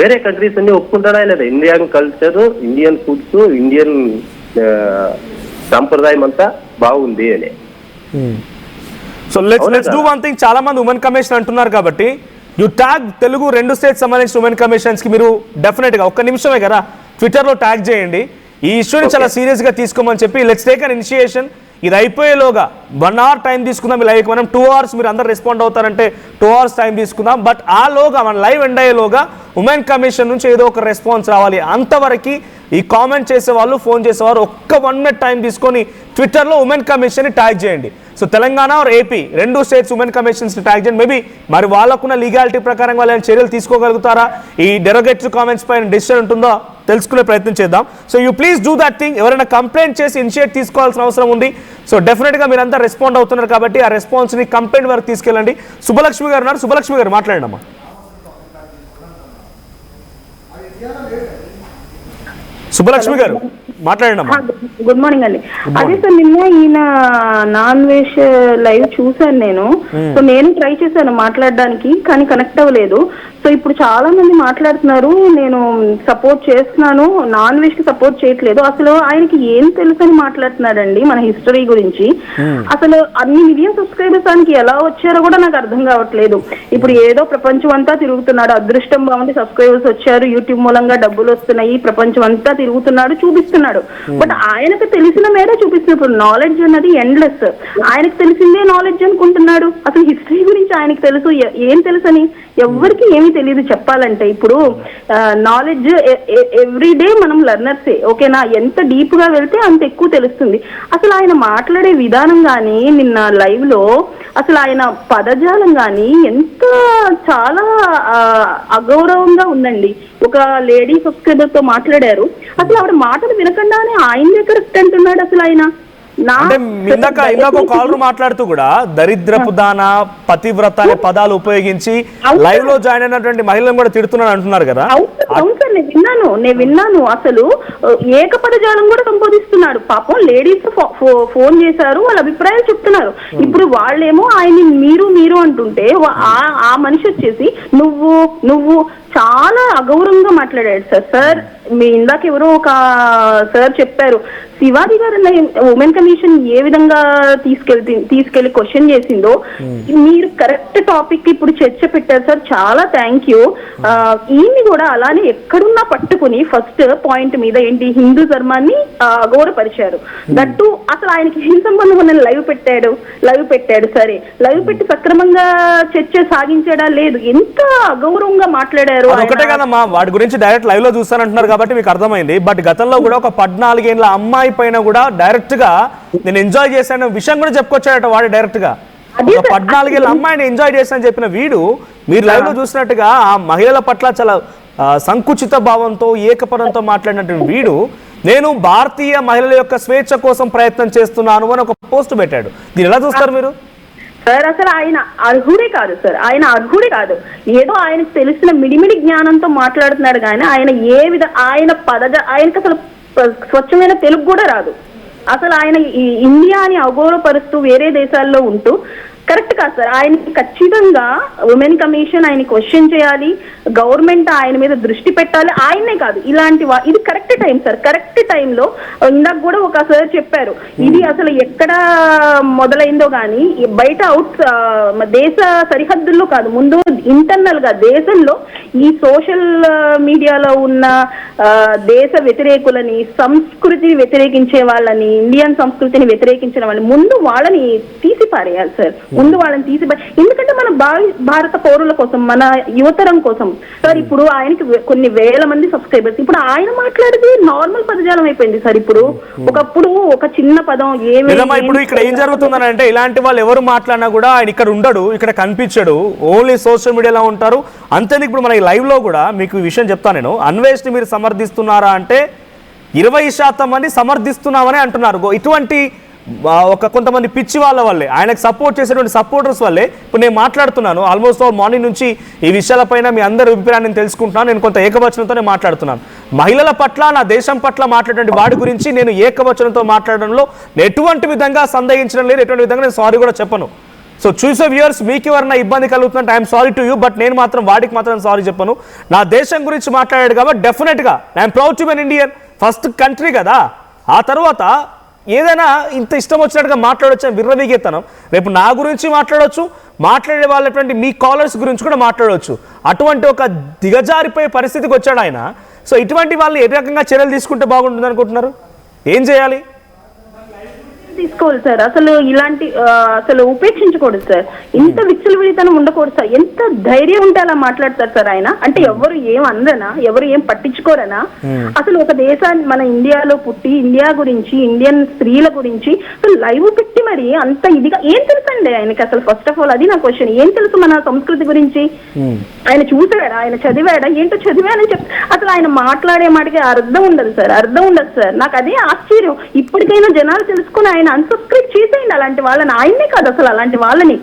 వేరే కంట్రీస్ అన్ని ఒప్పుకుంటాడా లేదా? Indian culture, Indian foods, Indian సంప్రదాయం అంతా బాగుంది అని. So let's do one thing. చాలా మంది ఉమెన్ కమిషన్ అంటున్నారు కాబట్టి యు ట్యాగ్ తెలుగు 2 స్టేట్స్ సంబంధించిన ఉమెన్ కమిషన్స్ కి మీరు డెఫినెట్ గా 1 నిమిషమే కదా ట్విట్టర్ లో ట్యాగ్ చేయండి, ఈ ఇష్యూని చాలా సీరియస్ గా తీసుకోమని చెప్పి లెట్స్ టేక్ అన్ ఇనిషియేషన్. ఇది అయిపోయేలోగా 1 అవర్ టైం తీసుకుందాం. లైవ్ మనం 2 అవర్స్ మీరు అందరు రెస్పాండ్ అవుతారంటే 2 అవర్స్ టైం తీసుకుందాం. బట్ ఆ లోగా మన లైవ్ ఎండ్ అయ్యేలోగా ఉమెన్ కమిషన్ నుంచి ఏదో ఒక రెస్పాన్స్ రావాలి. అంతవరకు ఈ కామెంట్ చేసేవాళ్ళు, ఫోన్ చేసేవారు 1 మినిట్ టైం తీసుకొని ట్విట్టర్లో ఉమెన్ కమిషన్ని ట్యాగ్ చేయండి. So Telangana or AP 2 states women commissions tag చేయండి. మేబీ మరి వాళ్ళకున్న లీగాలిటీ ప్రకారం వాళ్ళ చర్యలు తీసుకోగలుగుతారా, ఈ డెరోగేటరీ కామెంట్స్ పైన డిసిషన్ ఉంటుందో తెలుసుకునే ప్రయత్నం చేద్దాం. So you please do that thing. ఎవరైనా కంప్లైంట్ చేసి ఇనిషియేట్ తీసుకోవాల్సిన అవసరం ఉంది. సో డెఫినెట్గా మీరంతా రెస్పాండ్ అవుతున్నారు కాబట్టి ఆ రెస్పాన్స్ని కంప్లైంట్ వరకు తీసుకెళ్ళండి. శుభలక్ష్మి గారు ఉన్నారు, శుభలక్ష్మి గారు మాట్లాడండి అమ్మా. శుభలక్ష్మి గారు మాట్లాడండి అమ్మా. గుడ్ మార్నింగ్ అండి. అదే సార్ నిన్న ఈయన నాన్ వెజ్ లైవ్ చూసాను నేను. సో నేను ట్రై చేశాను మాట్లాడడానికి కానీ కనెక్ట్ అవ్వలేదు. సో ఇప్పుడు చాలా మంది మాట్లాడుతున్నారు నేను సపోర్ట్ చేస్తున్నాను, నాన్ వెజ్ కి సపోర్ట్ చేయట్లేదు. అసలు ఆయనకి ఏం తెలుసు అని మాట్లాడుతున్నాడండి మన హిస్టరీ గురించి. అసలు అన్ని మిలియన్ సబ్స్క్రైబర్స్ ఆయనకి ఎలా వచ్చారో కూడా నాకు అర్థం కావట్లేదు. ఇప్పుడు ఏదో ప్రపంచం అంతా తిరుగుతున్నాడు, అదృష్టం బాగుండి సబ్స్క్రైబర్స్ వచ్చారు, యూట్యూబ్ మూలంగా డబ్బులు వస్తున్నాయి, ప్రపంచం అంతా తిరుగుతున్నాడు, చూపిస్తున్నాడు. బట్ ఆయనకు తెలిసిన మేర చూపిస్తున్నప్పుడు నాలెడ్జ్ అన్నది ఎండ్లెస్. ఆయనకు తెలిసిందే నాలెడ్జ్ అనుకుంటున్నాడు. అసలు హిస్టరీ గురించి ఆయనకు తెలుసు, ఏం తెలుసు అని ఎవరికి ఏమీ తెలియదు చెప్పాలంటే. ఇప్పుడు నాలెడ్జ్ ఎవ్రీ డే మనం లెర్నర్సే, ఓకేనా? ఎంత డీప్ గా వెళ్తే అంత ఎక్కువ తెలుస్తుంది. అసలు ఆయన మాట్లాడే విధానం గానీ నిన్న లైవ్ లో అసలు ఆయన పదజాలం గానీ ఎంత చాలా అగౌరవంగా ఉందండి. ఒక లేడీ సబ్స్క్రైబర్ తో మాట్లాడారు, అసలు ఆవిడ మాటలు వినకుండానే ఆయనే కరెక్ట్ అంటున్నాడు. అసలు ఆయన అంటే ఇందాక కాలర్ మాట్లాడుతూ కూడా దరిద్రపు దాన, పతివ్రత అనే పదాలు ఉపయోగించి లైవ్ లో జాయిన్ అయినటువంటి మహిళలను కూడా తిడుతున్నాడు అంటున్నారు కదా. అవును సార్, నేను విన్నాను. అసలు ఏకపదజాలం కూడా సంబోధిస్తున్నాడు. పాపం లేడీస్ ఫోన్ చేశారు, వాళ్ళ అభిప్రాయాలు చెప్తున్నారు. ఇప్పుడు వాళ్ళేమో ఆయన్ని మీరు అంటుంటే ఆ మనిషి వచ్చేసి నువ్వు చాలా అగౌరవంగా మాట్లాడాడు సార్. సార్ మీ ఇందాక ఎవరో ఒక సార్ చెప్పారు, శివాజీ గారు ఉమెన్ కమిషన్ ఏ విధంగా తీసుకెళ్లి క్వశ్చన్ చేసిందో మీరు కరెక్ట్ టాపిక్ ఇప్పుడు చర్చ పెట్టారు సార్. చాలా థ్యాంక్ యూ. ఈయన్ని కూడా అలానే ఎక్కడున్నా పట్టుకుని ఫస్ట్ పాయింట్ మీద ఏంటి హిందూ ధర్మాన్ని అగౌరవపరిచారు. దట్టు అసలు ఆయనకి ఏం సంబంధం ఉన్న లైవ్ పెట్టాడు సరే, లైవ్ పెట్టి సక్రమంగా చర్చ సాగించాడా లేదు, ఎంత అగౌరవంగా మాట్లాడారు. ఒకటే కదమ్మా, వాటి గురించి డైరెక్ట్ లైవ్ లో చూస్తానంటున్నారు కాబట్టి మీకు అర్థమైంది. బట్ గతంలో కూడా ఒక 14 ఏళ్ల అమ్మాయి పైన కూడా డైరెక్ట్ గా నేను ఎంజాయ్ చేశాను విషయం కూడా చెప్పుకొచ్చాడట వాడు డైరెక్ట్ గా. 14 ఏళ్ల అమ్మాయిని ఎంజాయ్ చేశానని చెప్పిన వీడు మీరు లైవ్ లో చూసినట్టుగా ఆ మహిళల పట్ల చాలా సంకుచిత భావంతో ఏకపదంతో మాట్లాడినటువంటి వీడు నేను భారతీయ మహిళల యొక్క స్వేచ్ఛ కోసం ప్రయత్నం చేస్తున్నాను అని ఒక పోస్ట్ పెట్టాడు. దీన్ని ఎలా చూస్తారు మీరు? సార్ అసలు ఆయన అర్హుడే కాదు సార్, ఆయన అర్హుడే కాదు. ఏదో ఆయనకు తెలిసిన మిడిమిడి జ్ఞానంతో మాట్లాడుతున్నాడు కానీ ఆయన ఆయనకు అసలు స్వచ్ఛమైన తెలుగు కూడా రాదు. అసలు ఆయన ఇండియాని అగౌరవపరుస్తూ వేరే దేశాల్లో ఉంటూ కరెక్ట్ కాదు సార్. ఆయనకి ఖచ్చితంగా ఉమెన్ కమిషన్ ఆయన క్వశ్చన్ చేయాలి, గవర్నమెంట్ ఆయన మీద దృష్టి పెట్టాలి. ఆయనే కాదు ఇలాంటి ఇది కరెక్ట్ టైం సార్. కరెక్ట్ టైంలో ఇందాక కూడా ఒక సార్ చెప్పారు, ఇది అసలు ఎక్కడ మొదలైందో కానీ బయట దేశ సరిహద్దుల్లో కాదు, ముందు ఇంటర్నల్ గా దేశంలో ఈ సోషల్ మీడియాలో ఉన్న దేశ వ్యతిరేకులని, సంస్కృతిని వ్యతిరేకించే వాళ్ళని, ఇండియన్ సంస్కృతిని వ్యతిరేకించిన వాళ్ళని ముందు వాళ్ళని తీసి పారేయాలి సార్. ముందు వాళ్ళని ఎందుకంటే మన భారత పౌరుల కోసం, మన యువతరం కోసం సార్. ఇప్పుడు ఆయనకి కొన్ని వేల మంది సబ్స్క్రైబర్స్. ఇప్పుడు ఆయన మాట్లాడేది నార్మల్ పదజాలం అయిపోయింది సార్. ఇప్పుడు ఒకప్పుడు ఒక చిన్న పదం ఇప్పుడు ఇక్కడ ఏం జరుగుతుందని అంటే ఇలాంటి వాళ్ళు ఎవరు మాట్లాడినా కూడా ఆయన ఇక్కడ ఉండడు, ఇక్కడ కనిపించడు, ఓన్లీ సోషల్ మీడియాలో ఉంటారు అంతే. ఇప్పుడు మన లైవ్ లో కూడా మీకు ఈ విషయం చెప్తాను నేను. అన్వేష్ ని మీరు సమర్థిస్తున్నారా అంటే 20% మంది సమర్థిస్తున్నామని అంటున్నారు. ఇటువంటి కొంతమంది పిచ్చి వాళ్ళ వల్లే, ఆయనకు సపోర్ట్ చేసేటువంటి సపోర్టర్స్ వల్లే ఇప్పుడు నేను మాట్లాడుతున్నాను. ఆల్మోస్ట్ మార్నింగ్ నుంచి ఈ విషయాలపైన మీ అందరి అభిప్రాయాన్ని నేను తెలుసుకుంటున్నాను. నేను కొంత ఏకవచనంతోనే మాట్లాడుతున్నాను. మహిళల పట్ల, నా దేశం పట్ల మాట్లాడే వాడి గురించి నేను ఏకవచనంతో మాట్లాడడంలో ఎటువంటి విధంగా సందేహించడం లేదు, ఎటువంటి విధంగా నేను సారీ కూడా చెప్పను. సో చూసే వ్యూయర్స్ మీకు ఎవరైనా ఇబ్బంది కలుగుతుందంటే I'm sorry to you, but నేను మాత్రం వాడికి మాత్రం సారీ చెప్పను. నా దేశం గురించి మాట్లాడాడు కాబట్టి డెఫినెట్గా I'm proud to be an Indian. First country కదా, ఆ తర్వాత ఏదైనా ఇంత ఇష్టం వచ్చినట్టుగా మాట్లాడవచ్చు విర్రవీగేతనం. రేపు నా గురించి మాట్లాడవచ్చు, మాట్లాడే వాళ్ళటువంటి మీ కాలర్స్ గురించి కూడా మాట్లాడవచ్చు. అటువంటి ఒక దిగజారిపోయే పరిస్థితికి వచ్చాడు ఆయన. సో ఇటువంటి వాళ్ళు ఏ రకంగా చర్యలు తీసుకుంటే బాగుంటుంది అనుకుంటున్నారు? ఏం చేయాలి? తీసుకోవాలి సార్. అసలు ఇలాంటి అసలు ఉపేక్షించకూడదు సార్. ఇంత విచ్చలవిడితనం ఉండకూడదు సార్. ఎంత ధైర్యం ఉంటే అలా మాట్లాడతారు సార్ ఆయన. అంటే ఎవరు ఏం అందనా, ఎవరు ఏం పట్టించుకోరనా? అసలు ఒక దేశాన్ని మన ఇండియాలో పుట్టి ఇండియా గురించి, ఇండియన్ స్త్రీల గురించి లైవ్ పెట్టి మరి అంత ఇదిగా ఏం తెలుసండి ఆయనకి అసలు? ఫస్ట్ ఆఫ్ ఆల్ అది నా క్వశ్చన్. ఏం తెలుసు మన సంస్కృతి గురించి? ఆయన చూసాడా, ఆయన చదివాడా, ఏంటో చదివానని చెప్ అసలు ఆయన మాట్లాడే మాటకి అర్థం ఉండదు సార్, అర్థం ఉండదు సార్. నాకు అదే ఆశ్చర్యం. ఇప్పటికైనా జనాలు తెలుసుకుని ఆయన అన్సబ్స్క్రైబ్ చేసేయండి అలాంటి వాళ్ళని. ఆయన్నే కాదు అసలు అలాంటి వాళ్ళని.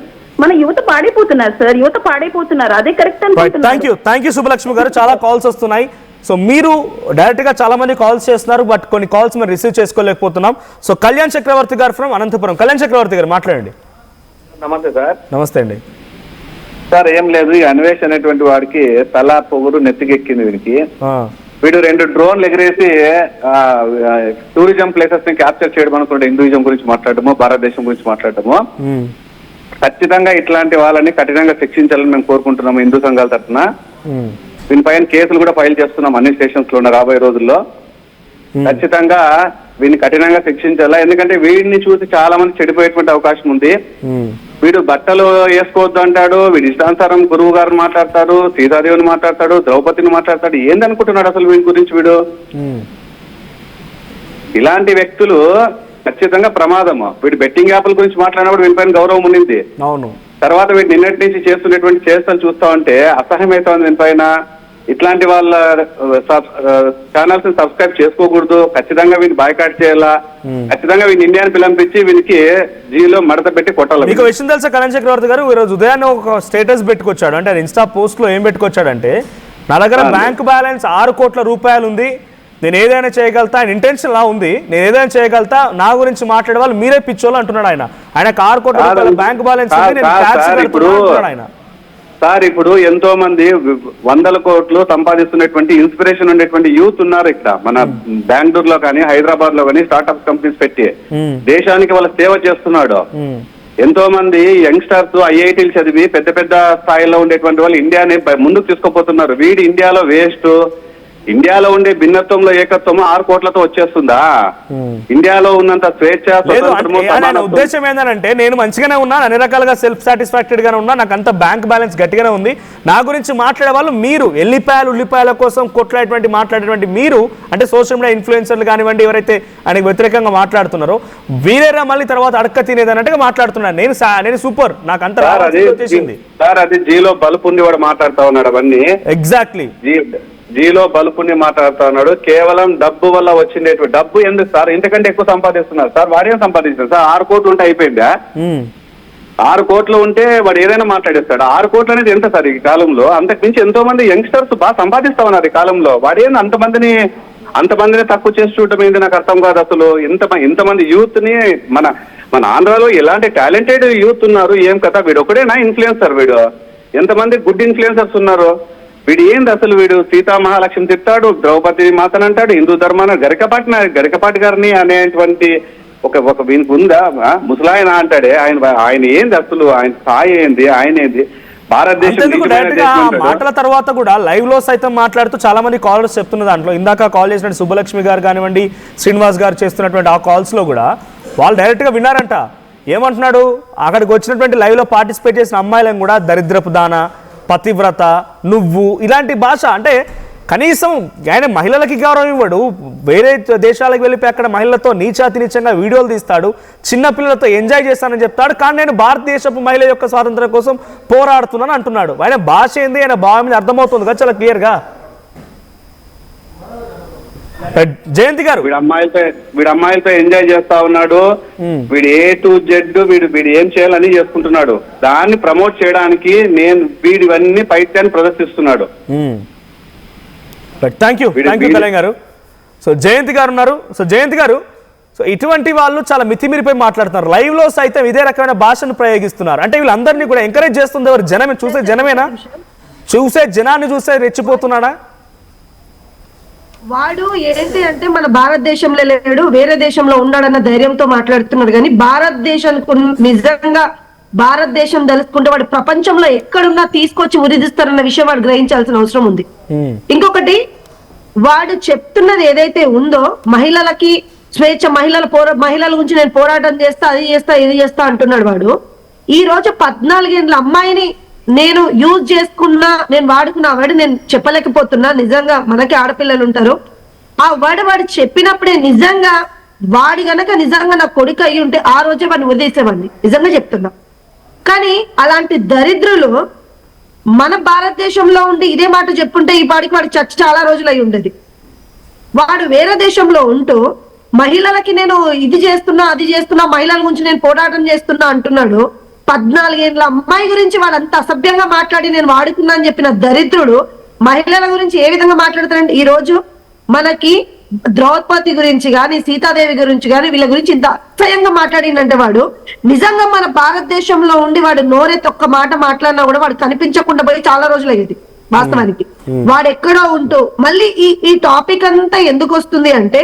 మన యువత పాడైపోతున్నారు సార్, యువత పాడైపోతున్నారు. అదే కరెక్ట్ అనుకుంటున్నాను. థ్యాంక్ యూ సుబ్బలక్ష్మి గారు. చాలా కాల్స్ వస్తున్నాయి. సో మీరు డైరెక్ట్ గా చాలా మంది కాల్స్ చేస్తున్నారు, బట్ కొన్ని కాల్స్ మేము రిసీవ్ చేసుకోలేకపోతున్నాం. సో కళ్యాణ్ చక్రవర్తి గారు ఫ్రమ్ అనంతపురం. కళ్యాణ్ చక్రవర్తి గారు మాట్లాడండి. నమస్తే సార్. నమస్తే అండి సార్. ఏం లేదు, ఈ అన్వేష్ అనేటువంటి వాడికి తల పొగురు నెత్తికెక్కింది. వీడు 2 డ్రోన్లు ఎగిరేసి టూరిజం ప్లేసెస్ ని క్యాప్చర్ చేయడం అనుకుంటే హిందూయిజం గురించి మాట్లాడటము, భారతదేశం గురించి మాట్లాడటము. ఖచ్చితంగా ఇట్లాంటి వాళ్ళని కఠినంగా శిక్షించాలని మేము కోరుకుంటున్నాము హిందూ సంఘాల తరఫున. దీనిపైన కేసులు కూడా ఫైల్ చేస్తున్నాం అన్ని స్టేషన్స్ లో రాబోయే రోజుల్లో. ఖచ్చితంగా వీడిని కఠినంగా శిక్షించాలా, ఎందుకంటే వీడిని చూసి చాలా మంది చెడిపోయేటువంటి అవకాశం ఉంది. వీడు బట్టలు వేసుకోవద్దు అంటాడు, వీడి ఇష్టానుసారం గురువు గారిని మాట్లాడతాడు, సీతాదేవిని మాట్లాడతాడు, ద్రౌపదిని మాట్లాడతాడు. ఏందనుకుంటున్నాడు అసలు వీడి గురించి? వీడు ఇలాంటి వ్యక్తులు ఖచ్చితంగా ప్రమాదము. వీడు బెట్టింగ్ యాప్ల గురించి మాట్లాడినప్పుడు వీడిపైన గౌరవం ఉండింది. తర్వాత వీడు నిన్నటి నుంచి చేస్తున్నటువంటి చేష్టలు చూస్తా ఉంటే అసహ్యం అవుతుంది వీడిపైన. ఇట్లాంటి వాళ్ళ ఛానల్స్ ని సబ్స్క్రైబ్ చేసుకోకూడదు. ఖచ్చితంగా వీడిని బాయ్కాట్ చేయాలా. ఖచ్చితంగా వీడిని ఇండియాని పిలిపించి వీనికి జీలో మడత పెట్టి కొట్టాలి. మీకు విషయం తెలుసా కళ్యాణ్ చక్రవర్తి గారు? ఈరోజు ఉదయాన్నే ఒక స్టేటస్ పెట్టుకొచ్చాడు. అంటే ఇన్స్టా పోస్ట్ లో ఏం పెట్టుకొచ్చాడంటే, నా దగ్గర బ్యాంక్ బ్యాలెన్స్ 6 కోట్ల రూపాయలు ఉంది, నేను ఏదైనా చేయగలుగుతా. ఆయన ఇంటెన్షన్ లా ఉంది, నేను ఏదైనా చేయగలుగుతా, నా గురించి మాట్లాడే వాళ్ళు మీరే పిచ్చోళ్ళు అంటున్నాడు ఆయన. ఆయనకు 6 కోట్ల రూపాయల బ్యాంక్ బ్యాలెన్స్ ఉంది, నేను ట్యాక్స్ కడుతున్నా అంటున్నాడు ఆయన. సార్ ఇప్పుడు ఎంతో మంది వందల కోట్లు సంపాదిస్తున్నటువంటి ఇన్స్పిరేషన్ ఉండేటువంటి యూత్ ఉన్నారు ఇక్కడ మన బెంగళూరులో కానీ హైదరాబాద్ లో కానీ స్టార్ట్అప్ కంపెనీస్ పెట్టి దేశానికి వాళ్ళ సేవ చేస్తున్నాడు. ఎంతో మంది యంగ్స్టర్స్ ఐఐటీలు చదివి పెద్ద పెద్ద స్థాయిలో ఉండేటువంటి వాళ్ళు ఇండియాని ముందుకు తీసుకుపోతున్నారు. వీడి ఇండియాలో వేస్ట్. ఇండియాలో ఉండే భిన్నత్వంలో ఏకత్వం 6 కోట్లతో వచ్చేస్తుందా? ఇండియాలో ఉన్నంత స్వేచ్ఛ ఉద్దేశం ఏంటంటే నేను మంచిగానే ఉన్నా, అన్ని రకాలుగా సెల్ఫ్ సాటిస్ఫాక్టెడ్ గానే ఉన్నా, నాకు అంత బ్యాంక్ బ్యాలెన్స్ గట్టిగానే ఉంది. నా గురించి మాట్లాడే వాళ్ళు మీరు ఉల్లిపాయల కోసం మాట్లాడేటువంటి మీరు అంటే సోషల్ మీడియా ఇన్ఫ్లుయెన్సర్లు కానివ్వండి, ఎవరైతే ఆయనకు వ్యతిరేకంగా మాట్లాడుతున్నారో వీరేరా మళ్ళీ తర్వాత అడక్క తినేది అన్నట్టుగా మాట్లాడుతున్నాను. నేను సూపర్, నాకు అంత వచ్చేసింది సార్. అది జీలో బల్బ్ ఉంది వాడు మాట్లాడుతా ఉన్నాడు అవన్నీ. ఎగ్జాక్ట్లీ జీలో బలుపుని మాట్లాడుతా ఉన్నాడు. కేవలం డబ్బు వల్ల వచ్చిండేటువంటి డబ్బు ఎందుకు సార్? ఇంతకంటే ఎక్కువ సంపాదిస్తున్నారు సార్. వాడేం సంపాదించారు సార్? 6 కోట్లు ఉంటే అయిపోయిందా? 6 కోట్లు ఉంటే వాడు ఏదైనా మాట్లాడేస్తాడు. 6 కోట్లు అనేది ఎంత సార్ ఈ కాలంలో? అంతకు మించి ఎంతో మంది యంగ్స్టర్స్ బాగా సంపాదిస్తా ఉన్నారు ఈ కాలంలో. వాడేం అంతమందిని తక్కువ చేసి చూడటం ఏంది నాకు అర్థం కాదు అసలు. ఇంతమంది యూత్ ని మన ఆంధ్రాలో ఎలాంటి టాలెంటెడ్ యూత్ ఉన్నారు. ఏం కదా వీడు ఒకడేనా ఇన్ఫ్లుయెన్సర్? వీడు ఎంతమంది గుడ్ ఇన్ఫ్లుయెన్సర్స్ ఉన్నారు. వీడు ఏంది అసలు? వీడు సీతా మహాలక్ష్మి తిట్టాడు, ద్రౌపది మాతను అంటాడు, హిందూ ధర్మాన్ని గరికపాటి గారిని అనేటువంటి ఒక వీనికి ఉందా? ముసలాయన అంటాడే ఆయన ఏంది అసలు? ఆయన స్థాయి ఏంది? ఆయన ఏంది? భారతదేశం మాటల తర్వాత కూడా లైవ్ లో సైతం మాట్లాడుతూ చాలా మంది కాలర్స్ చెప్తున్న దాంట్లో, ఇందాక కాల్ చేసిన సుబ్బలక్ష్మి గారు కానివ్వండి, శ్రీనివాస్ గారు చేస్తున్నటువంటి ఆ కాల్స్ లో కూడా వాళ్ళు డైరెక్ట్ గా విన్నారంట. ఏమంటున్నాడు? అక్కడికి వచ్చినటువంటి లైవ్ లో పార్టిసిపేట్ చేసిన అమ్మాయిలను కూడా దరిద్రపు దాన, పతివ్రత, నువ్వు ఇలాంటి భాష. అంటే కనీసం ఆయన మహిళలకి గౌరవం ఇవ్వడు. వేరే దేశాలకు వెళ్ళిపోయి అక్కడ మహిళలతో నీచంగా వీడియోలు తీస్తాడు, చిన్నపిల్లలతో ఎంజాయ్ చేస్తానని చెప్తాడు. కానీ నేను భారతదేశపు మహిళ యొక్క స్వాతంత్రం కోసం పోరాడుతున్నాను అంటున్నాడు. ఆయన భాష ఏంది, ఆయన భావం మీద అర్థమవుతుంది కదా చాలా క్లియర్ గా. జయంతి గారు, వీడు అమ్మాయిలతో ఎంజాయ్ చేస్తా ఉన్నాడు. వీడు A to Z వీడు ఏం చేయాలని చేసుకుంటున్నాడు. దాన్ని ప్రమోట్ చేయడానికి వీడివన్నీ పైత్యాన్ని ప్రదర్శిస్తున్నాడు. థ్యాంక్ యూ కళ్యాణ్ గారు. సో జయంతి గారు ఉన్నారు. సో జయంతి గారు, సో ఇటువంటి వాళ్ళు చాలా మితిమీరిపోయి మాట్లాడుతున్నారు. లైవ్ లో సైతం ఇదే రకమైన భాషను ప్రయోగిస్తున్నారు. అంటే వీళ్ళందరినీ కూడా ఎంకరేజ్ చేస్తుంది ఎవరు? జనమే. జనమేనా? జనాన్ని చూసే రెచ్చిపోతున్నాడా? వాడు ఏంటి అంటే మన భారతదేశంలో లేడు, వేరే దేశంలో ఉన్నాడన్న ధైర్యంతో మాట్లాడుతున్నాడు. కానీ భారతదేశానికి నిజంగా భారతదేశం తెలుసుకుంటే వాడు ప్రపంచంలో ఎక్కడున్నా తీసుకొచ్చి ఉరిదిస్తారన్న విషయం వాడు గ్రహించాల్సిన అవసరం ఉంది. ఇంకొకటి, వాడు చెప్తున్నది ఏదైతే ఉందో మహిళలకి స్వేచ్ఛ, మహిళల గురించి నేను పోరాటం చేస్తా, అది చేస్తా, ఇది చేస్తా అంటున్నాడు వాడు. ఈ రోజు 14 ఏళ్ళ అమ్మాయిని నేను యూజ్ చేసుకున్నా, నేను వాడుకున్నా వాడు నేను చెప్పలేకపోతున్నా. నిజంగా మనకి ఆడపిల్లలు ఉంటారు. ఆ వాడు చెప్పినప్పుడే నిజంగా వాడి గనక నిజంగా నా కొడుకు అయ్యి ఉంటే ఆ రోజే వాడిని వదిలేసేవాడిని, నిజంగా చెప్తున్నా. కానీ అలాంటి దరిద్రులు మన భారతదేశంలో ఉండి ఇదే మాట చెప్పుంటే ఈ పాడికి వాడి చర్చ చాలా రోజులు అయి ఉండేది. వాడు వేరే దేశంలో ఉంటూ మహిళలకి నేను ఇది చేస్తున్నా, అది చేస్తున్నా, మహిళల గురించి నేను పోరాటం చేస్తున్నా అంటున్నాడు. 14 ఏళ్ళ అమ్మాయి గురించి వాడు అంత అసభ్యంగా మాట్లాడి నేను వాడుకున్నా అని చెప్పిన దరిద్రుడు మహిళల గురించి ఏ విధంగా మాట్లాడతారంటే, ఈ రోజు మనకి ద్రౌపది గురించి గాని, సీతాదేవి గురించి గాని, వీళ్ళ గురించి ఇంత అసహ్యంగా మాట్లాడిందంటే వాడు నిజంగా మన భారతదేశంలో ఉండి వాడు నోరెత్తి ఒక్క మాట మాట్లాడినా కూడా వాడు కనిపించకుండా పోయి చాలా రోజులు అయ్యేది. వాస్తవానికి వాడు ఎక్కడో ఉంటూ మళ్ళీ ఈ టాపిక్ అంతా ఎందుకు వస్తుంది అంటే,